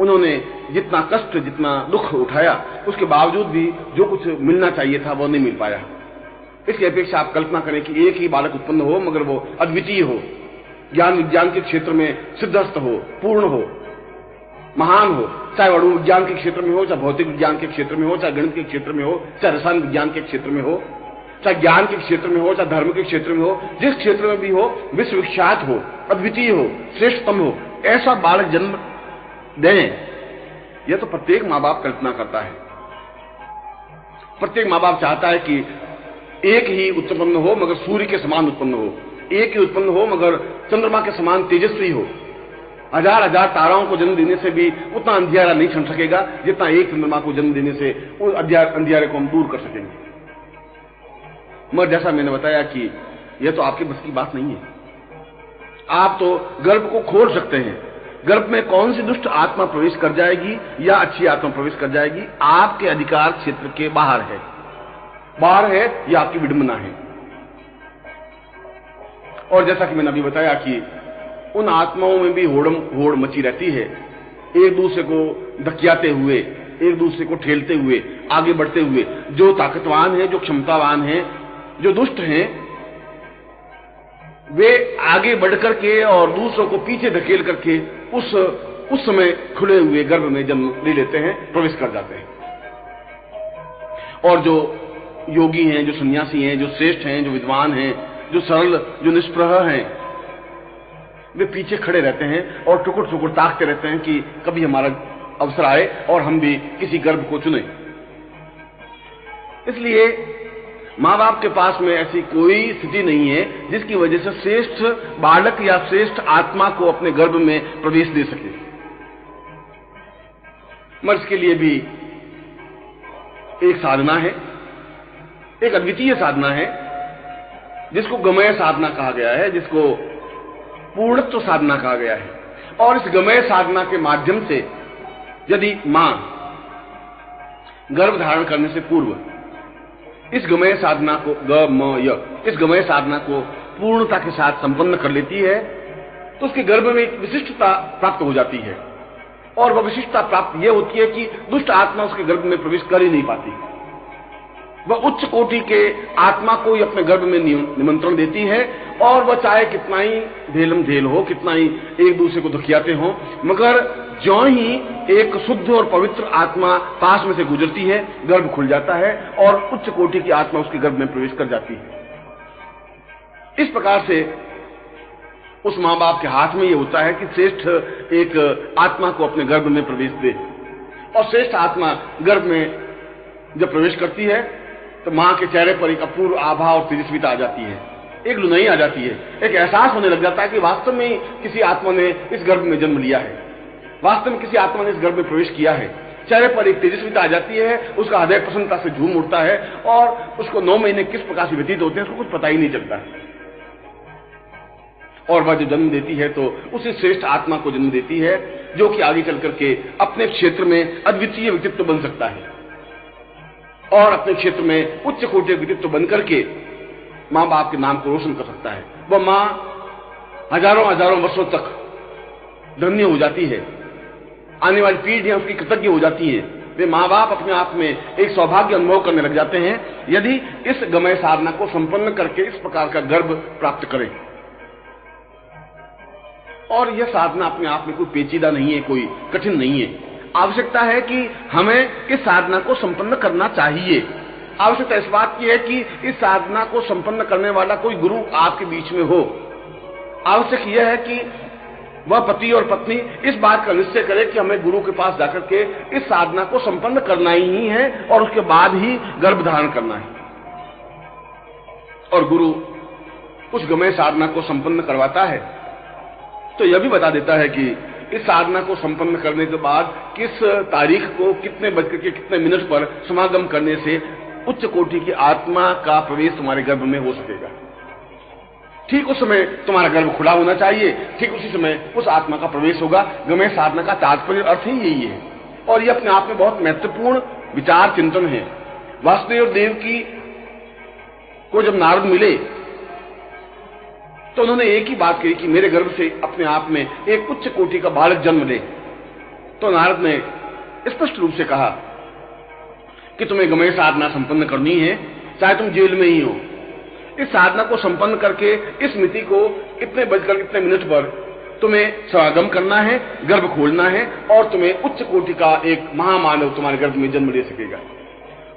S1: उन्होंने जितना कष्ट, जितना दुख उठाया, उसके बावजूद भी जो कुछ मिलना चाहिए था वो नहीं मिल पाया। इसकी अपेक्षा आप कल्पना करें कि एक ही बालक उत्पन्न हो, मगर वो अद्वितीय हो, ज्ञान विज्ञान के क्षेत्र में सिद्धस्त हो, पूर्ण हो, महान हो, चाहे अणु विज्ञान के क्षेत्र में हो, चाहे भौतिक विज्ञान के क्षेत्र में हो, चाहे गणित के क्षेत्र में हो, चाहे रसायन विज्ञान के क्षेत्र में हो, चाहे ज्ञान के क्षेत्र में हो, चाहे धर्म के क्षेत्र में हो, जिस क्षेत्र में भी हो, विश्वविख्यात हो, अद्वितीय हो, श्रेष्ठतम हो, ऐसा बालक जन्म दें, यह तो प्रत्येक माँ बाप कल्पना करता है। प्रत्येक माँ बाप चाहता है कि एक ही उत्पन्न हो मगर सूर्य के समान उत्पन्न हो, एक ही उत्पन्न हो मगर चंद्रमा के समान तेजस्वी हो। 1000 ताराओं को जन्म देने से भी उतना अंधियारा नहीं छन सकेगा जितना एक चंद्रमा को जन्म देने से उस अंधियारे को हम दूर कर सकेंगे। मगर जैसा मैंने बताया कि यह तो आपके बस की बात नहीं है। आप तो गर्भ को खोल सकते हैं, गर्भ में कौन सी दुष्ट आत्मा प्रवेश कर जाएगी या अच्छी आत्मा प्रवेश कर जाएगी, आपके अधिकार क्षेत्र के बाहर है। यह आपकी विडंबना है। और जैसा कि मैंने अभी बताया कि उन आत्माओं में भी होड़ मची रहती है, एक दूसरे को धकियाते हुए, एक दूसरे को ठेलते हुए, आगे बढ़ते हुए। जो ताकतवान है, जो क्षमतावान है, जो दुष्ट हैं, वे आगे बढ़कर के और दूसरों को पीछे धकेल करके उस समय खुले हुए गर्भ में जन्म ले लेते हैं, प्रवेश कर जाते हैं। और जो योगी हैं, जो सन्यासी हैं, जो श्रेष्ठ हैं, जो विद्वान हैं, जो सरल, जो निष्प्रह हैं, वे पीछे खड़े रहते हैं और टुकुर टुकुर ताकते रहते हैं कि कभी हमारा अवसर आए और हम भी किसी गर्भ को चुने। इसलिए मां बाप के पास में ऐसी कोई स्थिति नहीं है जिसकी वजह से श्रेष्ठ बालक या श्रेष्ठ आत्मा को अपने गर्भ में प्रवेश दे सके। मगर इसके लिए भी एक साधना है, एक अद्वितीय साधना है, जिसको गमय साधना कहा गया है, जिसको पूर्णत्व साधना कहा गया है। और इस गमय साधना के माध्यम से यदि मां गर्भ धारण करने से पूर्व इस गमय साधना को इस गमय साधना को पूर्णता के साथ संपन्न कर लेती है, तो उसके गर्भ में एक विशिष्टता प्राप्त हो जाती है। और वह विशिष्टता प्राप्त यह होती है कि दुष्ट आत्मा उसके गर्भ में प्रवेश कर ही नहीं पाती। वह उच्च कोटि के आत्मा को ही अपने गर्भ में निमंत्रण देती है, और वह चाहे कितना ही ढेलम ढेल हो, कितना ही एक दूसरे को धकियाते हो, मगर ज्यों ही एक शुद्ध और पवित्र आत्मा पास में से गुजरती है, गर्भ खुल जाता है और उच्च कोटि की आत्मा उसके गर्भ में प्रवेश कर जाती है। इस प्रकार से उस मां बाप के हाथ में यह होता है कि श्रेष्ठ एक आत्मा को अपने गर्भ में प्रवेश दे। और श्रेष्ठ आत्मा गर्भ में जब प्रवेश करती है तो मां के चेहरे पर एक अपूर्व आभा और तेजस्विता आ जाती है, एक लुनई आ जाती है, एक एहसास होने लग जाता है कि वास्तव में किसी आत्मा ने इस गर्भ में जन्म लिया है, वास्तव में किसी आत्मा ने इस गर्भ में प्रवेश किया है। चेहरे पर एक तेजस्विता आ जाती है, उसका हृदय प्रसन्नता से झूम उठता है और उसको 9 महीने किस प्रकार से व्यतीत होते हैं उसको कुछ पता ही नहीं चलता है। और वह जो जन्म देती है तो उसी श्रेष्ठ आत्मा को जन्म देती है, जो कि आगे चल करके अपने क्षेत्र में अद्वितीय व्यक्तित्व बन सकता है और अपने क्षेत्र में उच्च कोटि व्यक्तित्व बनकर के मां बाप के नाम को रोशन कर सकता है। वह मां हजारों हजारों वर्षों तक धन्य हो जाती है, आने वाली पीढ़ियां उसकी कृतज्ञ हो जाती है। वे मां बाप अपने आप में एक सौभाग्य अनुभव करने लग जाते हैं यदि इस गमय साधना को संपन्न करके इस प्रकार का गर्भ प्राप्त करें। और यह साधना अपने आप में कोई पेचीदा नहीं है, कोई कठिन नहीं है। आवश्यकता है कि हमें इस साधना को संपन्न करना चाहिए। आवश्यकता इस बात की है कि इस साधना को संपन्न करने वाला कोई गुरु आपके बीच में हो। आवश्यक यह है कि वह पति और पत्नी इस बात का निश्चय करे कि हमें गुरु के पास जाकर के इस साधना को संपन्न करना ही है और उसके बाद ही गर्भ धारण करना है। और गुरु उस गमय साधना को संपन्न करवाता है तो यह भी बता देता है कि इस साधना को संपन्न करने के बाद किस तारीख को कितने बजकर के कितने मिनट पर समागम करने से उच्च कोटि की आत्मा का प्रवेश तुम्हारे गर्भ में हो सकेगा। ठीक उस समय तुम्हारा गर्भ खुला होना चाहिए, ठीक उसी समय उस आत्मा का प्रवेश होगा। गमय साधना का तात्पर्य अर्थ ही यही है। और यह अपने आप में बहुत महत्वपूर्ण विचार चिंतन है। वासुदेव देव की को जब नारद मिले तो उन्होंने एक ही बात कही कि मेरे गर्भ से अपने आप में एक उच्च कोटि का बालक जन्म ले। तो नारद ने स्पष्ट रूप से कहा कि तुम्हें गमय साधना संपन्न करनी है, चाहे तुम जेल में ही हो। इस साधना को संपन्न करके इस मिति को इतने बजकर इतने मिनट पर तुम्हें समागम करना है, गर्भ खोलना है और तुम्हें उच्च कोटि का एक महामानव तुम्हारे गर्भ में जन्म ले सकेगा।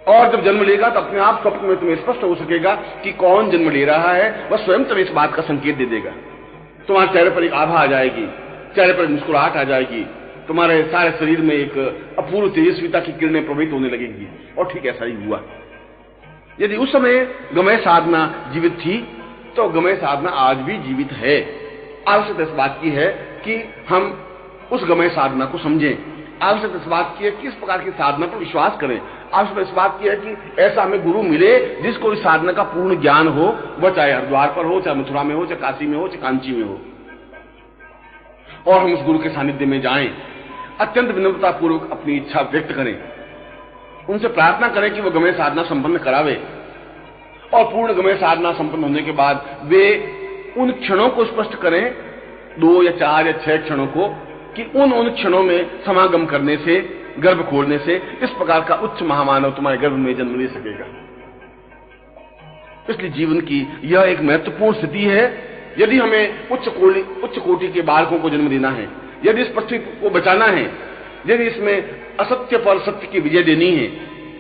S1: और जब जन्म लेगा तो अपने आप स्वप्न में तुम्हें स्पष्ट हो सकेगा कि कौन जन्म ले रहा है। वह स्वयं तुम्हें इस बात का संकेत दे देगा। तुम्हारे चेहरे पर एक आभा आ जाएगी, चेहरे पर मुस्कुराहट आ जाएगी, तुम्हारे सारे शरीर में एक अपूर्व तेजस्विता की किरणें प्रभावित होने लगेंगी। और ठीक ऐसा ही हुआ। यदि उस समय गमय साधना जीवित थी तो गमय साधना आज भी जीवित है। आवश्यकता इस बात की है कि हम उस गमय साधना को समझें। आवश्यकता इस बात की है कि इस प्रकार की साधना पर विश्वास करें। आवश्यकता इस बात की है कि ऐसा हमें गुरु मिले जिसको इस साधना का पूर्ण ज्ञान हो, वह चाहे हरिद्वार पर हो, चाहे मथुरा में हो, चाहे काशी में हो, चाहे कांची में हो। और हम उस गुरु के सानिध्य में जाएं, अत्यंत विनम्रता पूर्वक अपनी इच्छा व्यक्त करें, उनसे प्रार्थना करें कि वो गमय साधना संपन्न करावे, और पूर्ण गमय साधना संपन्न होने के बाद वे उन क्षणों को स्पष्ट करें, 2 या 4 या 6 क्षणों को, कि उन क्षणों में समागम करने से, गर्भ खोलने से इस प्रकार का उच्च महामानव तुम्हारे गर्भ में जन्म ले सकेगा। इसलिए जीवन की यह एक महत्वपूर्ण स्थिति है। यदि हमें उच्च कोटि के बालकों को जन्म देना है, यदि इस पृथ्वी को बचाना है, यदि इसमें असत्य पर सत्य की विजय देनी है,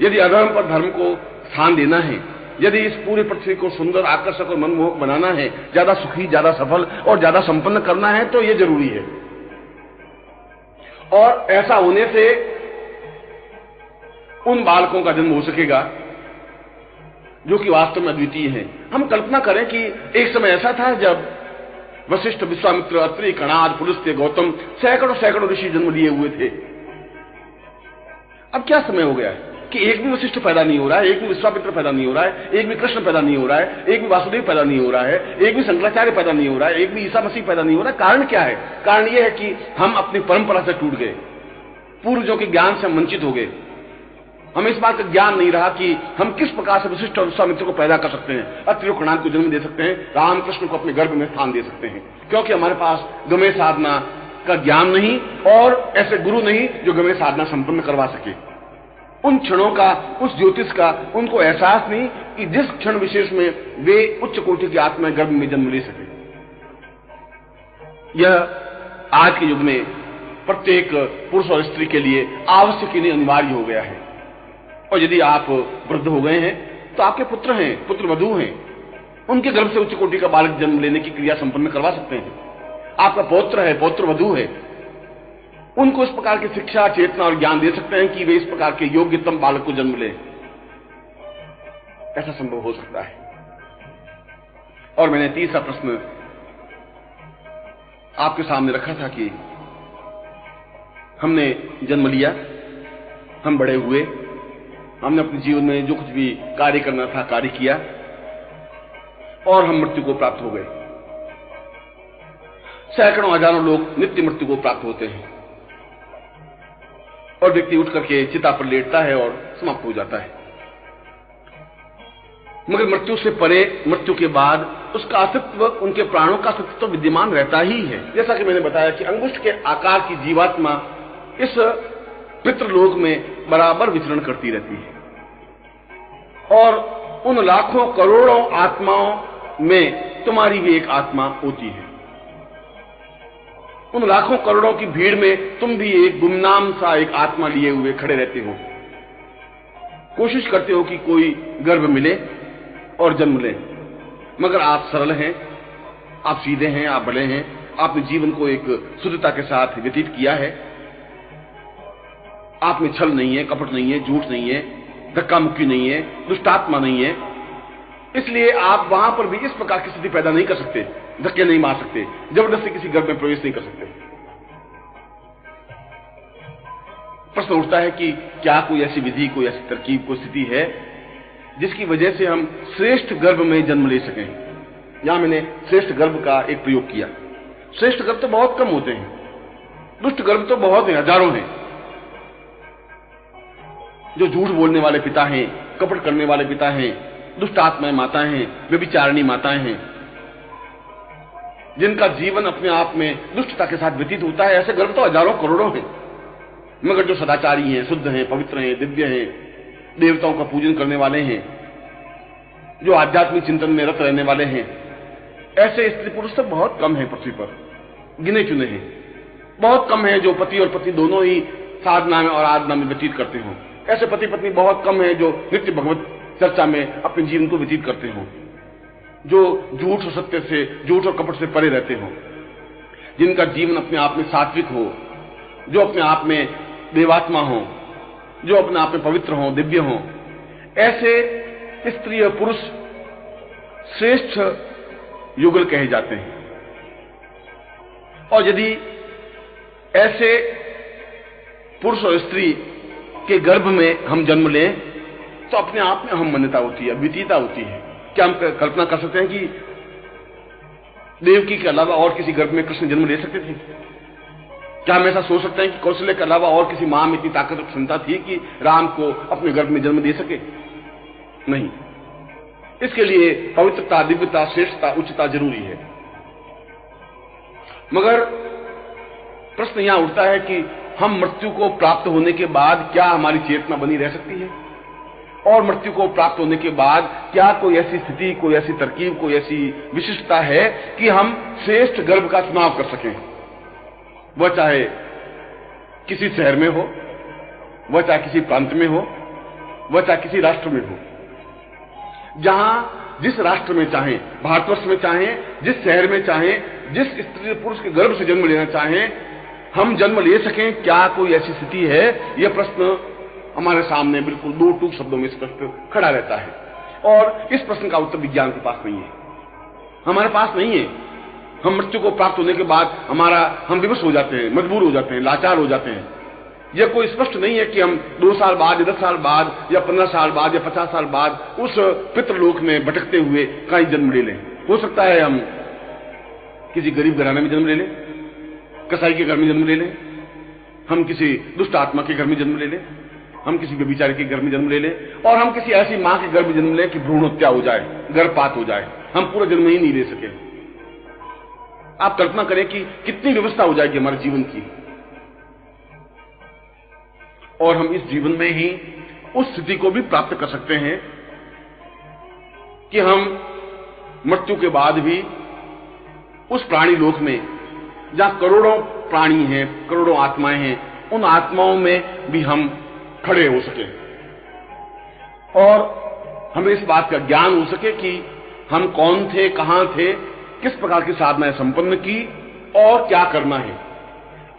S1: यदि अधर्म पर धर्म को स्थान देना है, यदि इस पूरी पृथ्वी को सुंदर, आकर्षक और मनमोहक बनाना है, ज्यादा सुखी, ज्यादा सफल और ज्यादा संपन्न करना है, तो यह जरूरी है। और ऐसा होने से उन बालकों का जन्म हो सकेगा जो कि वास्तव में अद्वितीय हैं। हम कल्पना करें कि एक समय ऐसा था जब वशिष्ठ, विश्वामित्र, अत्रि, कणाद, पुलस्त्य, गौतम, सैकड़ों ऋषि जन्म लिए हुए थे। अब क्या समय हो गया है कि एक भी वशिष्ठ पैदा नहीं हो रहा है, एक भी विश्वामित्र पैदा नहीं हो रहा है, एक भी कृष्ण पैदा नहीं हो रहा है, एक भी वासुदेव पैदा नहीं हो रहा है, एक भी शंकराचार्य पैदा नहीं हो रहा है, एक भी ईसा मसीह पैदा नहीं हो रहा है। कारण क्या है? कारण यह है कि हम अपनी परंपरा से टूट गए, पूर्वजों के ज्ञान से हम वंचित हो गए। हमें इस बात का ज्ञान नहीं रहा कि हम किस प्रकार से वशिष्ठ और विश्वामित्र को पैदा कर सकते हैं, अत्रि और कणाद को जन्म दे सकते हैं, रामकृष्ण को अपने गर्भ में स्थान दे सकते हैं, क्योंकि हमारे पास गमय साधना का ज्ञान नहीं और ऐसे गुरु नहीं जो गमय साधना संपन्न करवा सके। उन क्षणों का, उस ज्योतिष का उनको एहसास नहीं कि जिस क्षण विशेष में वे उच्च कोटि की आत्मा गर्भ में जन्म ले सके। यह आज के युग में प्रत्येक पुरुष और स्त्री के लिए आवश्यक ही नहीं, अनिवार्य हो गया है। और यदि आप वृद्ध हो गए हैं तो आपके पुत्र हैं, पुत्र वधू हैं, उनके गर्भ से उच्च कोटि का बालक जन्म लेने की क्रिया संपन्न करवा सकते हैं। आपका पौत्र है, पौत्र वधू है, उनको इस प्रकार की शिक्षा, चेतना और ज्ञान दे सकते हैं कि वे इस प्रकार के योग्यतम बालक को जन्म ले। ऐसा संभव हो सकता है। और मैंने तीसरा प्रश्न आपके सामने रखा था कि हमने जन्म लिया, हम बड़े हुए, हमने अपने जीवन में जो कुछ भी कार्य करना था कार्य किया, और हम मृत्यु को प्राप्त हो गए। सैकड़ों हजारों लोग नित्य मृत्यु को प्राप्त होते हैं और व्यक्ति उठ करके चिता पर लेटता है और समाप्त हो जाता है। मगर मृत्यु से परे, मृत्यु के बाद उसका अस्तित्व, उनके प्राणों का अस्तित्व तो विद्यमान रहता ही है। जैसा कि मैंने बताया कि अंगुष्ठ के आकार की जीवात्मा इस पितृलोक में बराबर विचरण करती रहती है, और उन लाखों करोड़ों आत्माओं में तुम्हारी भी एक आत्मा होती है। उन लाखों करोड़ों की भीड़ में तुम भी एक गुमनाम सा एक आत्मा लिए हुए खड़े रहते हो, कोशिश करते हो कि कोई गर्भ मिले और जन्म ले। मगर आप सरल हैं, आप सीधे हैं, आप बड़े हैं, आपने जीवन को एक शुद्धता के साथ व्यतीत किया है। आप में छल नहीं है, कपट नहीं है, झूठ नहीं है, धक्का मुक्की नहीं है, दुष्टात्मा नहीं है। इसलिए आप वहां पर भी इस प्रकार की स्थिति पैदा नहीं कर सकते, धक्के नहीं मार सकते, जबरदस्ती किसी गर्भ में प्रवेश नहीं कर सकते। प्रश्न उठता है कि क्या कोई ऐसी विधि, कोई ऐसी तरकीब, कोई स्थिति है जिसकी वजह से हम श्रेष्ठ गर्भ में जन्म ले सकें? यहां मैंने श्रेष्ठ गर्भ का एक प्रयोग किया। श्रेष्ठ गर्भ तो बहुत कम होते हैं, दुष्ट गर्भ तो बहुत हैं, हजारों हैं। जो झूठ बोलने वाले पिता हैं, कपट करने वाले पिता हैं, दुष्ट आत्माएं माताएं हैं, व्यभिचारिणी माताएं हैं, जिनका जीवन अपने आप में दुष्टता के साथ व्यतीत होता है, ऐसे गर्भ तो हजारों करोड़ों हैं। मगर जो सदाचारी हैं, शुद्ध हैं, पवित्र हैं, दिव्य हैं, देवताओं का पूजन करने वाले हैं, जो आध्यात्मिक चिंतन में रत रहने वाले हैं, ऐसे स्त्री पुरुष तो बहुत कम है पृथ्वी पर, गिने चुने हैं। बहुत कम है जो पति और पत्नी दोनों ही साधना में और आराधना में व्यतीत करते हों। ऐसे पति पत्नी बहुत कम है जो नित्य भगवत चर्चा में अपने जीवन को व्यतीत करते हों, जो झूठ और सत्य से, झूठ और कपट से परे रहते हों, जिनका जीवन अपने आप में सात्विक हो, जो अपने आप में देवात्मा हो, जो अपने आप में पवित्र हो, दिव्य हो। ऐसे स्त्री और पुरुष श्रेष्ठ युगल कहे जाते हैं। और यदि ऐसे पुरुष और स्त्री के गर्भ में हम जन्म लें तो अपने आप में हम मान्यता होती है, अद्वितीयता होती है। क्या हम कल्पना कर सकते हैं कि देवकी के अलावा और किसी गर्भ में कृष्ण जन्म ले सकते थे? क्या हम ऐसा सोच सकते हैं कि कौशल्य के अलावा और किसी मां में इतनी ताकत और क्षमता थी कि राम को अपने गर्भ में जन्म दे सके? नहीं। इसके लिए पवित्रता, दिव्यता, श्रेष्ठता, उच्चता जरूरी है। मगर प्रश्न यहां उठता है कि हम मृत्यु को प्राप्त होने के बाद क्या हमारी चेतना बनी रह सकती है? और मृत्यु को प्राप्त होने के बाद क्या कोई ऐसी स्थिति, कोई ऐसी तरकीब, कोई ऐसी विशिष्टता है कि हम श्रेष्ठ गर्भ का चुनाव कर सकें? वह चाहे किसी शहर में हो, वह चाहे किसी प्रांत में हो, वह चाहे किसी राष्ट्र में हो। जहां जिस राष्ट्र में चाहें, भारतवर्ष में चाहें, जिस शहर में चाहें, जिस स्त्री पुरुष के गर्भ से जन्म लेना चाहें, हम जन्म ले सकें, क्या कोई ऐसी स्थिति है? यह प्रश्न हमारे सामने बिल्कुल दो टूक शब्दों में स्पष्ट खड़ा रहता है। और इस प्रश्न का उत्तर विज्ञान के पास नहीं है, हमारे पास नहीं है। हम मृत्यु को प्राप्त होने के बाद हम विवश हो जाते हैं, मजबूर हो जाते हैं, लाचार हो जाते हैं। यह कोई स्पष्ट नहीं है कि हम 2 साल बाद या 10 साल बाद या 15 साल बाद या 50 साल बाद उस पितृलोक में भटकते हुए कहीं जन्म ले लें। हो सकता है हम किसी गरीब घराने में जन्म ले लें, कसाई के घर में जन्म ले लें, हम किसी दुष्ट आत्मा के घर में जन्म ले लें, हम किसी व्यभिचारी के घर में जन्म ले लें, और हम किसी ऐसी मां के घर में जन्म लें कि भ्रूण हत्या हो जाए, गर्भपात हो जाए, हम पूरा जन्म ही नहीं ले सके। आप कल्पना करें कि कितनी व्यवस्था हो जाएगी हमारे जीवन की, और हम इस जीवन में ही उस स्थिति को भी प्राप्त कर सकते हैं कि हम मृत्यु के बाद भी उस प्राणी लोक में, जहां करोड़ों प्राणी हैं, करोड़ों आत्माएं हैं, उन आत्माओं में भी हम खड़े हो सके और हमें इस बात का ज्ञान हो सके कि हम कौन थे, कहां थे, किस प्रकार की साधनाएं संपन्न की और क्या करना है।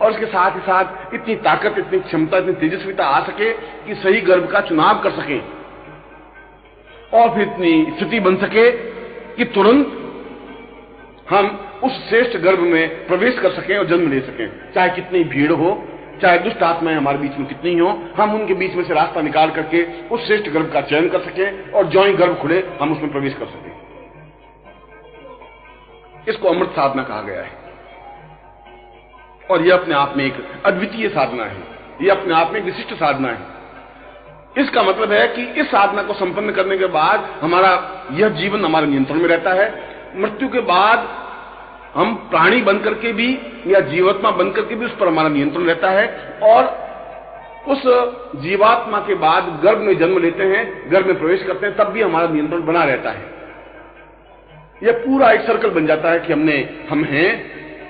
S1: और इसके साथ ही साथ इतनी ताकत, इतनी क्षमता, इतनी तेजस्विता आ सके कि सही गर्भ का चुनाव कर सके, और फिर इतनी स्थिति बन सके कि तुरंत हम उस श्रेष्ठ गर्भ में प्रवेश कर सकें और जन्म ले सकें। चाहे कितनी भीड़ हो, चाहे दुष्ट आत्माएं हमारे बीच में कितनी हो, हम उनके बीच में से रास्ता निकाल करके उस श्रेष्ठ गर्भ का चयन कर सकें, और जो ही गर्भ खुले हम उसमें प्रवेश कर सकें। इसको अमृत साधना कहा गया है, और यह अपने आप में एक अद्वितीय साधना है, यह अपने आप में एक विशिष्ट साधना है। इसका मतलब है कि इस साधना को संपन्न करने के बाद हमारा यह जीवन हमारे नियंत्रण में रहता है। मृत्यु के बाद हम प्राणी बनकर के भी या जीवात्मा बनकर के भी उस पर हमारा नियंत्रण रहता है, और उस जीवात्मा के बाद गर्भ में जन्म लेते हैं, गर्भ में प्रवेश करते हैं, तब भी हमारा नियंत्रण बना रहता है। यह पूरा एक सर्कल बन जाता है कि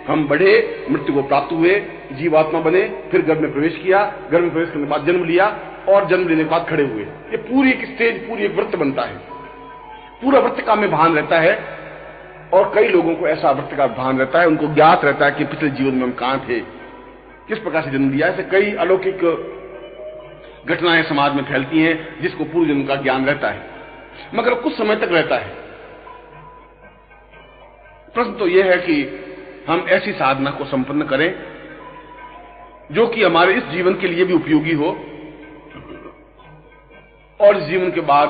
S1: हम बढ़े, मृत्यु को प्राप्त हुए, जीवात्मा बने, फिर गर्भ में प्रवेश किया, गर्भ में प्रवेश करने के बाद जन्म लिया, और जन्म लेने के बाद खड़े हुए। ये पूरी एक स्टेज, पूरी एक वृत्त बनता है, पूरा वृत्त का में भान रहता है। और कई लोगों को ऐसा वृत्त का भान रहता है, उनको ज्ञात रहता है कि पिछले जीवन में हम कहां थे, किस प्रकार से जन्म लिया। ऐसे कई अलौकिक घटनाएं समाज में फैलती हैं जिसको पूर्व जन्म का ज्ञान रहता है, मगर कुछ समय तक रहता है। प्रश्न तो यह है कि हम ऐसी साधना को संपन्न करें जो कि हमारे इस जीवन के लिए भी उपयोगी हो, और इस जीवन के बाद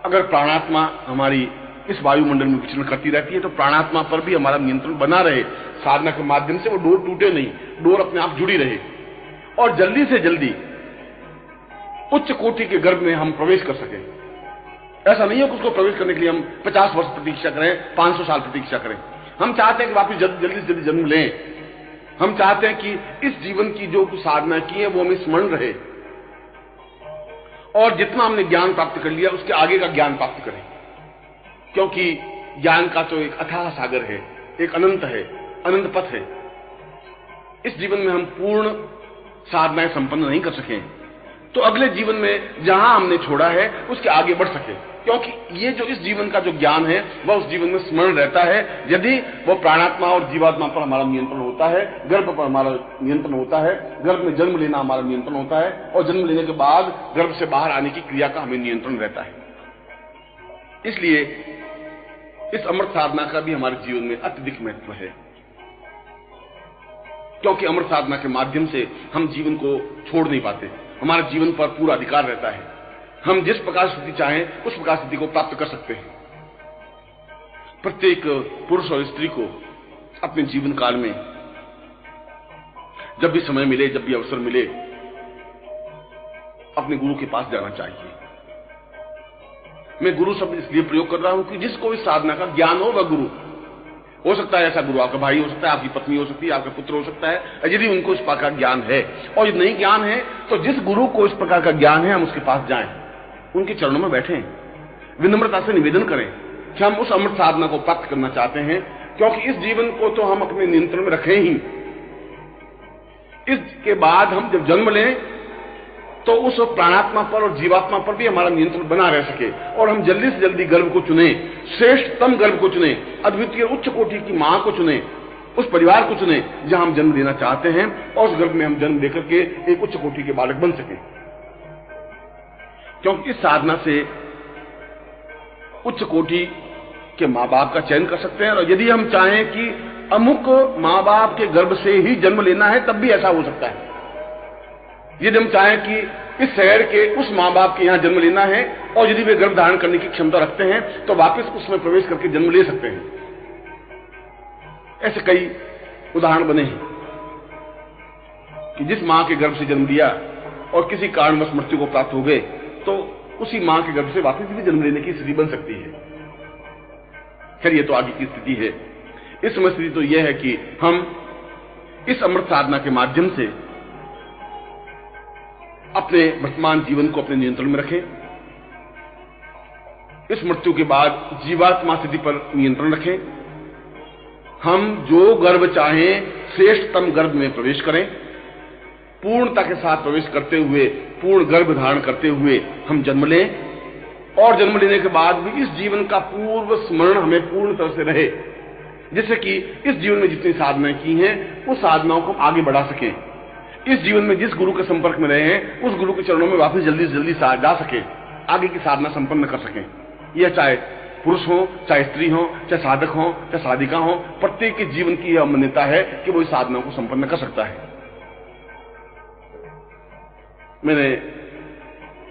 S1: अगर प्राणात्मा हमारी इस वायुमंडल में विचरण करती रहती है तो प्राणात्मा पर भी हमारा नियंत्रण बना रहे। साधना के माध्यम से वो डोर टूटे नहीं, डोर अपने आप जुड़ी रहे, और जल्दी से जल्दी उच्च कोटि के गर्भ में हम प्रवेश कर सकें। ऐसा नहीं है कि उसको प्रवेश करने के लिए हम 50 वर्ष प्रतीक्षा करें, 500 साल प्रतीक्षा करें। हम चाहते हैं कि वापिस जल्दी से जल्दी जन्म लें। हम चाहते हैं कि इस जीवन की जो कुछ साधना की है वो हमें स्मरण रहे, और जितना हमने ज्ञान प्राप्त कर लिया उसके आगे का ज्ञान प्राप्त करें, क्योंकि ज्ञान का तो एक अथाह सागर है, एक अनंत है, अनंत पथ है। इस जीवन में हम पूर्ण साधनाएं संपन्न नहीं कर सके तो अगले जीवन में जहां हमने छोड़ा है उसके आगे बढ़ सके, क्योंकि ये जो इस जीवन का जो ज्ञान है वह उस जीवन में स्मरण रहता है। यदि वो प्राणात्मा और जीवात्मा पर हमारा नियंत्रण होता है, गर्भ पर हमारा नियंत्रण होता है, गर्भ में जन्म लेना हमारा नियंत्रण होता है, और जन्म लेने के बाद गर्भ से बाहर आने की क्रिया का हमें नियंत्रण रहता है। इसलिए इस अमृत साधना का भी हमारे जीवन में अत्यधिक महत्व है, क्योंकि अमृत साधना के माध्यम से हम जीवन को छोड़ नहीं पाते, हमारे जीवन पर पूरा अधिकार रहता है। हम जिस प्रकार स्थिति चाहें उस प्रकार स्थिति को प्राप्त कर सकते हैं। प्रत्येक पुरुष और स्त्री को अपने जीवन काल में जब भी समय मिले, जब भी अवसर मिले, अपने गुरु के पास जाना चाहिए। मैं गुरु शब्द इसलिए प्रयोग कर रहा हूं कि जिसको इस साधना का ज्ञान हो वह गुरु हो सकता है। ऐसा गुरु आपका भाई हो सकता है, आपकी पत्नी हो सकती है, आपका पुत्र हो सकता है, यदि उनको इस प्रकार का ज्ञान है। और यदि नहीं ज्ञान है तो जिस गुरु को इस प्रकार का ज्ञान है हम उसके पास जाएं, उनके चरणों में बैठें, विनम्रता से निवेदन करें कि हम उस अमृत साधना को प्राप्त करना चाहते हैं, क्योंकि इस जीवन को तो हम अपने नियंत्रण में रखें ही। इसके बाद हम जब जन्म लें तो उस प्राणात्मा पर और जीवात्मा पर भी हमारा नियंत्रण बना रह सके, और हम जल्दी से जल्दी गर्भ को चुने, श्रेष्ठतम गर्भ को चुने, अद्वितीय उच्च कोटि की मां को चुने, उस परिवार को चुने जहां हम जन्म लेना चाहते हैं, और उस गर्भ में हम जन्म लेकर के एक उच्च कोटि के बालक बन सके। क्योंकि इस साधना से उच्च कोटि के मां बाप का चयन कर सकते हैं, और यदि हम चाहें कि अमुक मां बाप के गर्भ से ही जन्म लेना है तब भी ऐसा हो सकता है। यदि हम चाहें कि इस शहर के उस मां बाप के यहां जन्म लेना है और यदि वे गर्भ धारण करने की क्षमता रखते हैं तो वापस उसमें प्रवेश करके जन्म ले सकते हैं। ऐसे कई उदाहरण बने हैं कि जिस मां के गर्भ से जन्म लिया और किसी कारणवश मृत्यु को प्राप्त हो गए तो उसी मां के गर्भ से वापस भी जन्म लेने की स्थिति बन सकती है। खैर ये तो आगे की स्थिति है। इस समय स्थिति तो यह है कि हम इस अमृत साधना के माध्यम से अपने वर्तमान जीवन को अपने नियंत्रण में रखें, इस मृत्यु के बाद जीवात्मा स्थिति पर नियंत्रण रखें, हम जो गर्भ चाहें श्रेष्ठतम गर्भ में प्रवेश करें, पूर्णता के साथ प्रवेश करते हुए पूर्ण गर्भ धारण करते हुए हम जन्म लें, और जन्म लेने के बाद भी इस जीवन का पूर्व स्मरण हमें पूर्ण तरह से रहे, जिससे कि इस जीवन में जितनी साधनाएं की हैं उस साधनाओं को हम आगे बढ़ा सकें। इस जीवन में जिस गुरु के संपर्क में रहे हैं उस गुरु के चरणों में वापस जल्दी से जल्दी जा सके, आगे की साधना संपन्न कर सकें। यह चाहे पुरुष हो, चाहे स्त्री हो, चाहे साधक हो, चाहे साधिका हो, प्रत्येक के जीवन की यह मान्यता है कि वो इस साधना को संपन्न कर सकता है। मैंने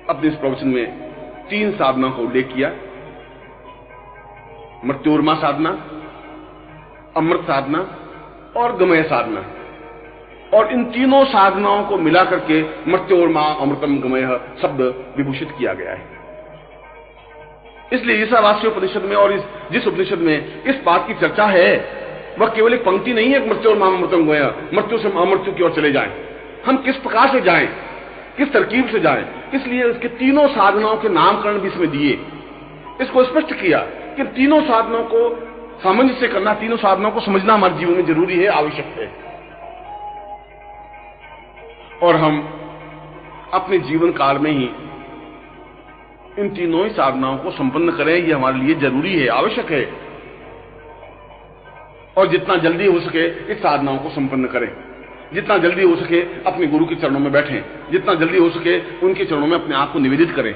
S1: अपने इस प्रवचन में 3 साधना का उल्लेख किया: मृत्योर्मा साधना, अमृत साधना और गमय साधना। और इन तीनों साधनाओं को मिलाकर के मृत्योर्मा अमृतम गमय शब्द विभूषित किया गया है। इसलिए ईशावास्य उपनिषद में और जिस उपनिषद में इस बात की चर्चा है वह केवल एक पंक्ति नहीं है, मृत्योर्मा अमृतम गमय, मृत्यु से अमृत्यु की ओर चले जाएं। हम किस प्रकार से जाएं, किस तरकीब से जाएं, इसलिए उसके तीनों साधनाओं के नामकरण भी इसमें दिए। इसको स्पष्ट किया कि तीनों साधनों को सामंजस्य करना, तीनों साधनों को समझना हमारे जीवन में जरूरी है, आवश्यक है। और हम अपने जीवन काल में ही इन तीनों ही साधनाओं को संपन्न करें, यह हमारे लिए जरूरी है, आवश्यक है। और जितना जल्दी हो सके इस साधनाओं को संपन्न करें, जितना जल्दी हो सके अपने गुरु के चरणों में बैठें, जितना जल्दी हो सके उनके चरणों में अपने आप को निवेदित करें,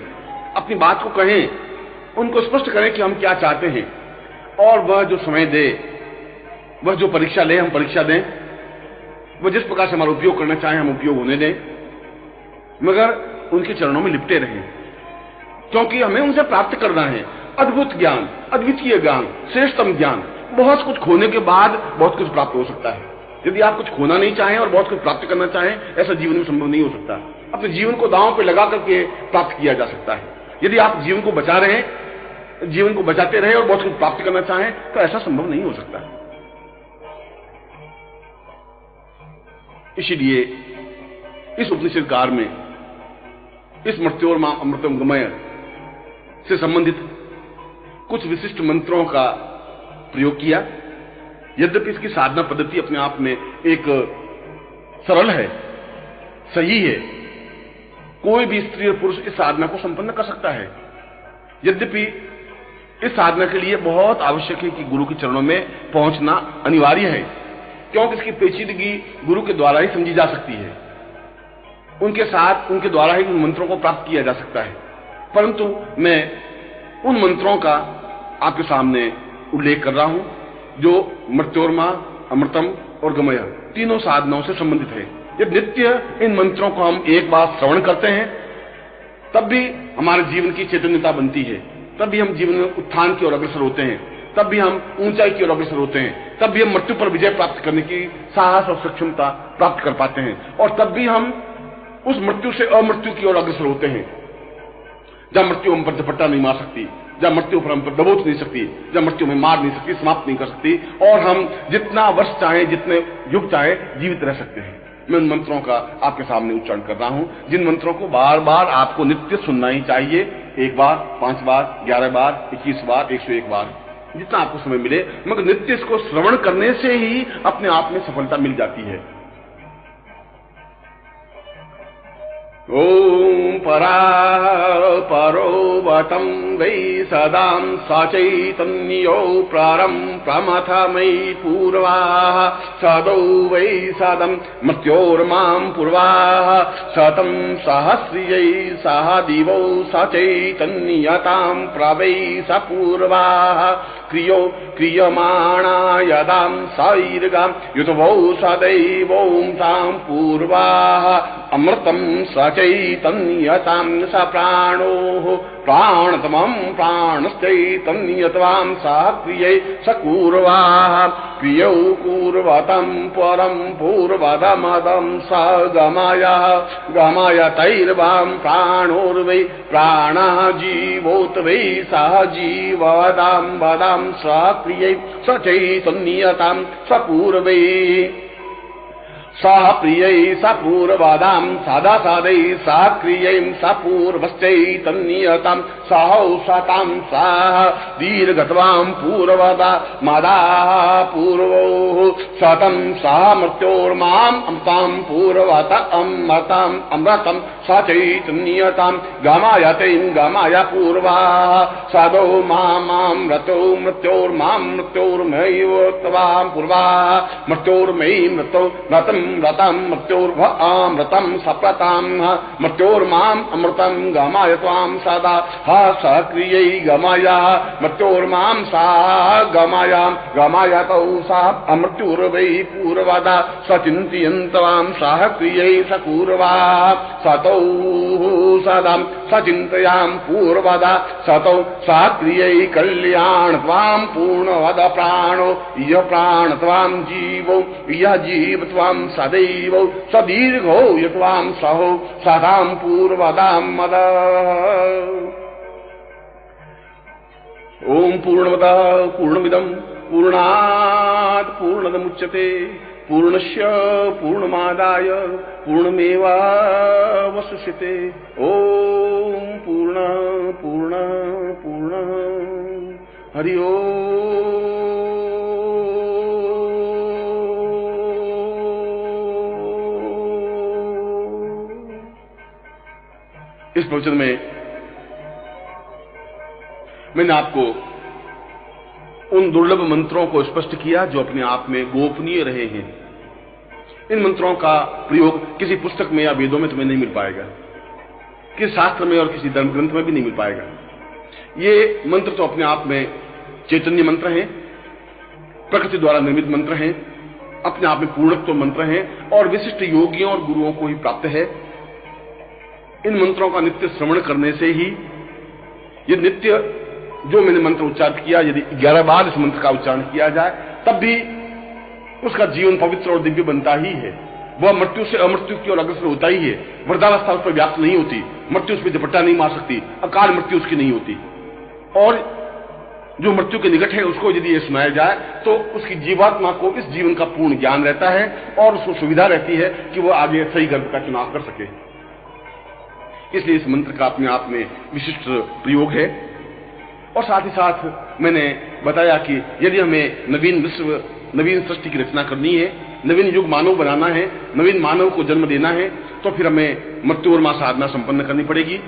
S1: अपनी बात को कहें, उनको स्पष्ट करें कि हम क्या चाहते हैं, और वह जो समय दे, वह जो परीक्षा ले हम परीक्षा दें, वह जिस प्रकार से हमारा उपयोग करना चाहे हम उपयोग होने दें, मगर उनके चरणों में लिपटे रहें, क्योंकि हमें उनसे प्राप्त करना है अद्भुत ज्ञान, अद्वितीय ज्ञान, श्रेष्ठतम ज्ञान। बहुत कुछ खोने के बाद बहुत कुछ प्राप्त हो सकता है। यदि आप कुछ खोना नहीं चाहें और बहुत कुछ प्राप्त करना चाहें, ऐसा जीवन में संभव नहीं हो सकता। अपने जीवन को दांव पे लगा करके प्राप्त किया जा सकता है। यदि आप जीवन को बचा रहे हैं, जीवन को बचाते रहे और बहुत कुछ प्राप्त करना चाहें तो ऐसा संभव नहीं हो सकता। इसीलिए इस उपनिषद कार में इस मृत्योर्मा अमृतम गमय से संबंधित कुछ विशिष्ट मंत्रों का प्रयोग किया। यद्यपि इसकी साधना पद्धति अपने आप में एक सरल है, सही है, कोई भी स्त्री और पुरुष इस साधना को संपन्न कर सकता है। यद्यपि इस साधना के लिए बहुत आवश्यक है कि गुरु के चरणों में पहुंचना अनिवार्य है, क्योंकि इसकी पेचीदगी गुरु के द्वारा ही समझी जा सकती है, उनके साथ उनके द्वारा ही उन मंत्रों को प्राप्त किया जा सकता है। परंतु मैं उन मंत्रों का आपके सामने उल्लेख कर रहा हूं जो मृत्योर्मा, अमृतम और गमय तीनों साधनाओं से संबंधित है। जब नित्य इन मंत्रों को हम एक बार श्रवण करते हैं तब भी हमारे जीवन की चैतन्यता बनती है, तब भी हम जीवन में उत्थान की ओर अग्रसर होते हैं, तब भी हम ऊंचाई की ओर अग्रसर होते हैं, तब भी हम मृत्यु पर विजय प्राप्त करने की साहस और सक्षमता प्राप्त कर पाते हैं, और तब भी हम उस मृत्यु से अमृत्यु की ओर अग्रसर होते हैं, जब मृत्यु हम पर झपट्टा नहीं मार सकती, जब मृत्यु पर हम पर दबोच नहीं सकती, जब मृत्यु में मार नहीं सकती, समाप्त नहीं कर सकती, और हम जितना वर्ष चाहें, जितने युग चाहें जीवित रह सकते हैं। मैं उन मंत्रों का आपके सामने उच्चारण कर रहा हूं, जिन मंत्रों को बार बार आपको नित्य सुनना ही चाहिए। 1 बार, 5 बार, 11 बार, 21 बार, 101 बार, जितना आपको समय मिले, मगर नित्य इसको श्रवण करने से ही अपने आप में सफलता मिल जाती है। ओम परो वतं वै सदां सचैतन्यो प्रमथमयि पूर्वाः सदौ वै सदं मृत्योर्मां पूर्वाः शतं सहस्र्यै सह दिवौ सचैतन्यतां प्रवै स पूर्वाः क्रियमाणा यदां सैर्गां युतवौ सदैवों तां पूर्वाः अमृतं सचैतन्यतां स प्राणोः प्राणतमं प्राणश्चैतन्यतां सक्रियै स पूर्वाः क्रियौ पूर्वतं परं पूर्वदमदं स गमयतैर्वां प्राणोर्वै प्राणः जीवोत वै सह जीवदां वदां सक्रियै स चैतन्यतां स पूर्वै सह प्रियै स पूर्वदां सदा सदै सक्रियै स पूर्वश्चैतन्यतां सहौषतां सह दीर्घत्वां पूर्वदा मदाः पूर्वोः शतं सह मृत्योर्माम् अमृतां पूर्वत अमृतं स चैतन्यतां गमयतैं गमय पूर्वाः सदो मामृतो मृत्योर्मां मृत्योर्मयैव त्वां पूर्वाः मृत्योर्मयि मृतो रतं मृत्योर्मृतं सप्रतां मृत्योर्माम् अमृतं गमय त्वां सदा सक्रियै गमय मृत्योर्मां सा गमयतौ सा अमृत्युर्वै पूर्वदा सचिन्तयन्त्वां सह क्रियै स पूर्वाः सतौ सदा सचिन्तयां पूर्वदा सतौ सक्रियै कल्याण त्वां पूर्णवद प्राणो यः प्राण त्वां जीवो यः जीव त्वां सदैव सदीर्घो यत्वां सहो सदां पूर्वदां मद। ओम पूर्णमदः पूर्णमिदं पूर्णात् पूर्णमुदच्यते पूर्णस्य पूर्णमादाय पूर्णमेवावशिष्यते। ओम पूर्ण पूर्ण पूर्ण हरि ओम। इस प्रवचन में मैंने आपको उन दुर्लभ मंत्रों को स्पष्ट किया जो अपने आप में गोपनीय रहे हैं। इन मंत्रों का प्रयोग किसी पुस्तक में या वेदों में तुम्हें नहीं मिल पाएगा, किसी शास्त्र में और किसी धर्म ग्रंथ में भी नहीं मिल पाएगा। ये मंत्र तो अपने आप में चैतन्य मंत्र हैं, प्रकृति द्वारा निर्मित मंत्र हैं, अपने आप में पूर्णत्व मंत्र हैं और विशिष्ट योगियों और गुरुओं को ही प्राप्त है। इन मंत्रों का नित्य श्रवण करने से ही, ये नित्य जो मैंने मंत्र उच्चारित किया, यदि 11 बार इस मंत्र का उच्चारण किया जाए तब भी उसका जीवन पवित्र और दिव्य बनता ही है। वह मृत्यु से अमृत्यु की ओर अग्रसर होता ही है। वृद्धावस्था उस पर व्याप्त नहीं होती, मृत्यु उस पर झपट्टा नहीं मार सकती, अकाल मृत्यु उसकी नहीं होती। और जो मृत्यु के निकट है उसको यदि ये सुनाया जाए तो उसकी जीवात्मा को इस जीवन का पूर्ण ज्ञान रहता है और उसको सुविधा रहती है कि वह आगे सही गर्भ का चुनाव कर सके। इसलिए इस मंत्र का अपने आप में विशिष्ट प्रयोग है। और साथ ही साथ मैंने बताया कि यदि हमें नवीन विश्व, नवीन सृष्टि की रचना करनी है, नवीन युग मानव बनाना है, नवीन मानव को जन्म देना है, तो फिर हमें मृत्योर्मा साधना संपन्न करनी पड़ेगी,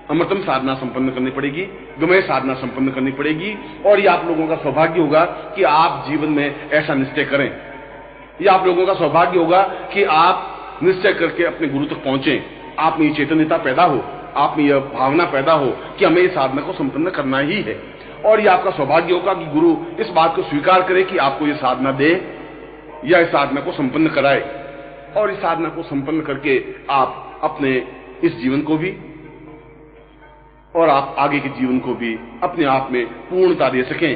S1: अमृतम साधना संपन्न करनी पड़ेगी, गमय साधना संपन्न करनी पड़ेगी। और ये आप लोगों का सौभाग्य होगा कि आप जीवन में ऐसा निश्चय करें। ये आप लोगों का सौभाग्य होगा कि आप निश्चय करके अपने गुरु तक पहुंचे, आप में ये चैतन्यता पैदा हो, आप में यह भावना पैदा हो कि हमें इस साधना को संपन्न करना ही है। और यह आपका सौभाग्य होगा कि गुरु इस बात को स्वीकार करे कि आपको यह साधना दे या इस साधना को संपन्न कराए, और इस साधना को संपन्न करके आप अपने इस जीवन को भी और आप आगे के जीवन को भी अपने आप में पूर्णता दे सकें।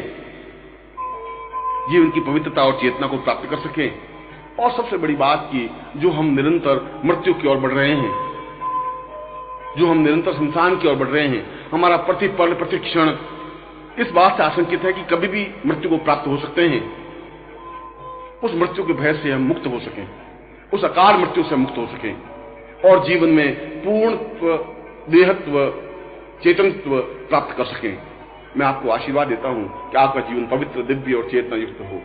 S1: जीवन की पवित्रता और चेतना को प्राप्त कर सकें। और सबसे बड़ी बात की जो हम निरंतर मृत्यु की ओर बढ़ रहे हैं, जो हम निरंतर शमशान की ओर बढ़ रहे हैं, हमारा प्रतिपल प्रतिक्षण इस बात से आशंकित है कि कभी भी मृत्यु को प्राप्त हो सकते हैं। उस मृत्यु के भय से हम मुक्त हो सकें, उस अकाल मृत्यु से मुक्त हो सकें और जीवन में पूर्णत्व, देहत्व, चेतनत्व प्राप्त कर सकें। मैं आपको आशीर्वाद देता हूं कि आपका जीवन पवित्र, दिव्य और चेतना युक्त हो।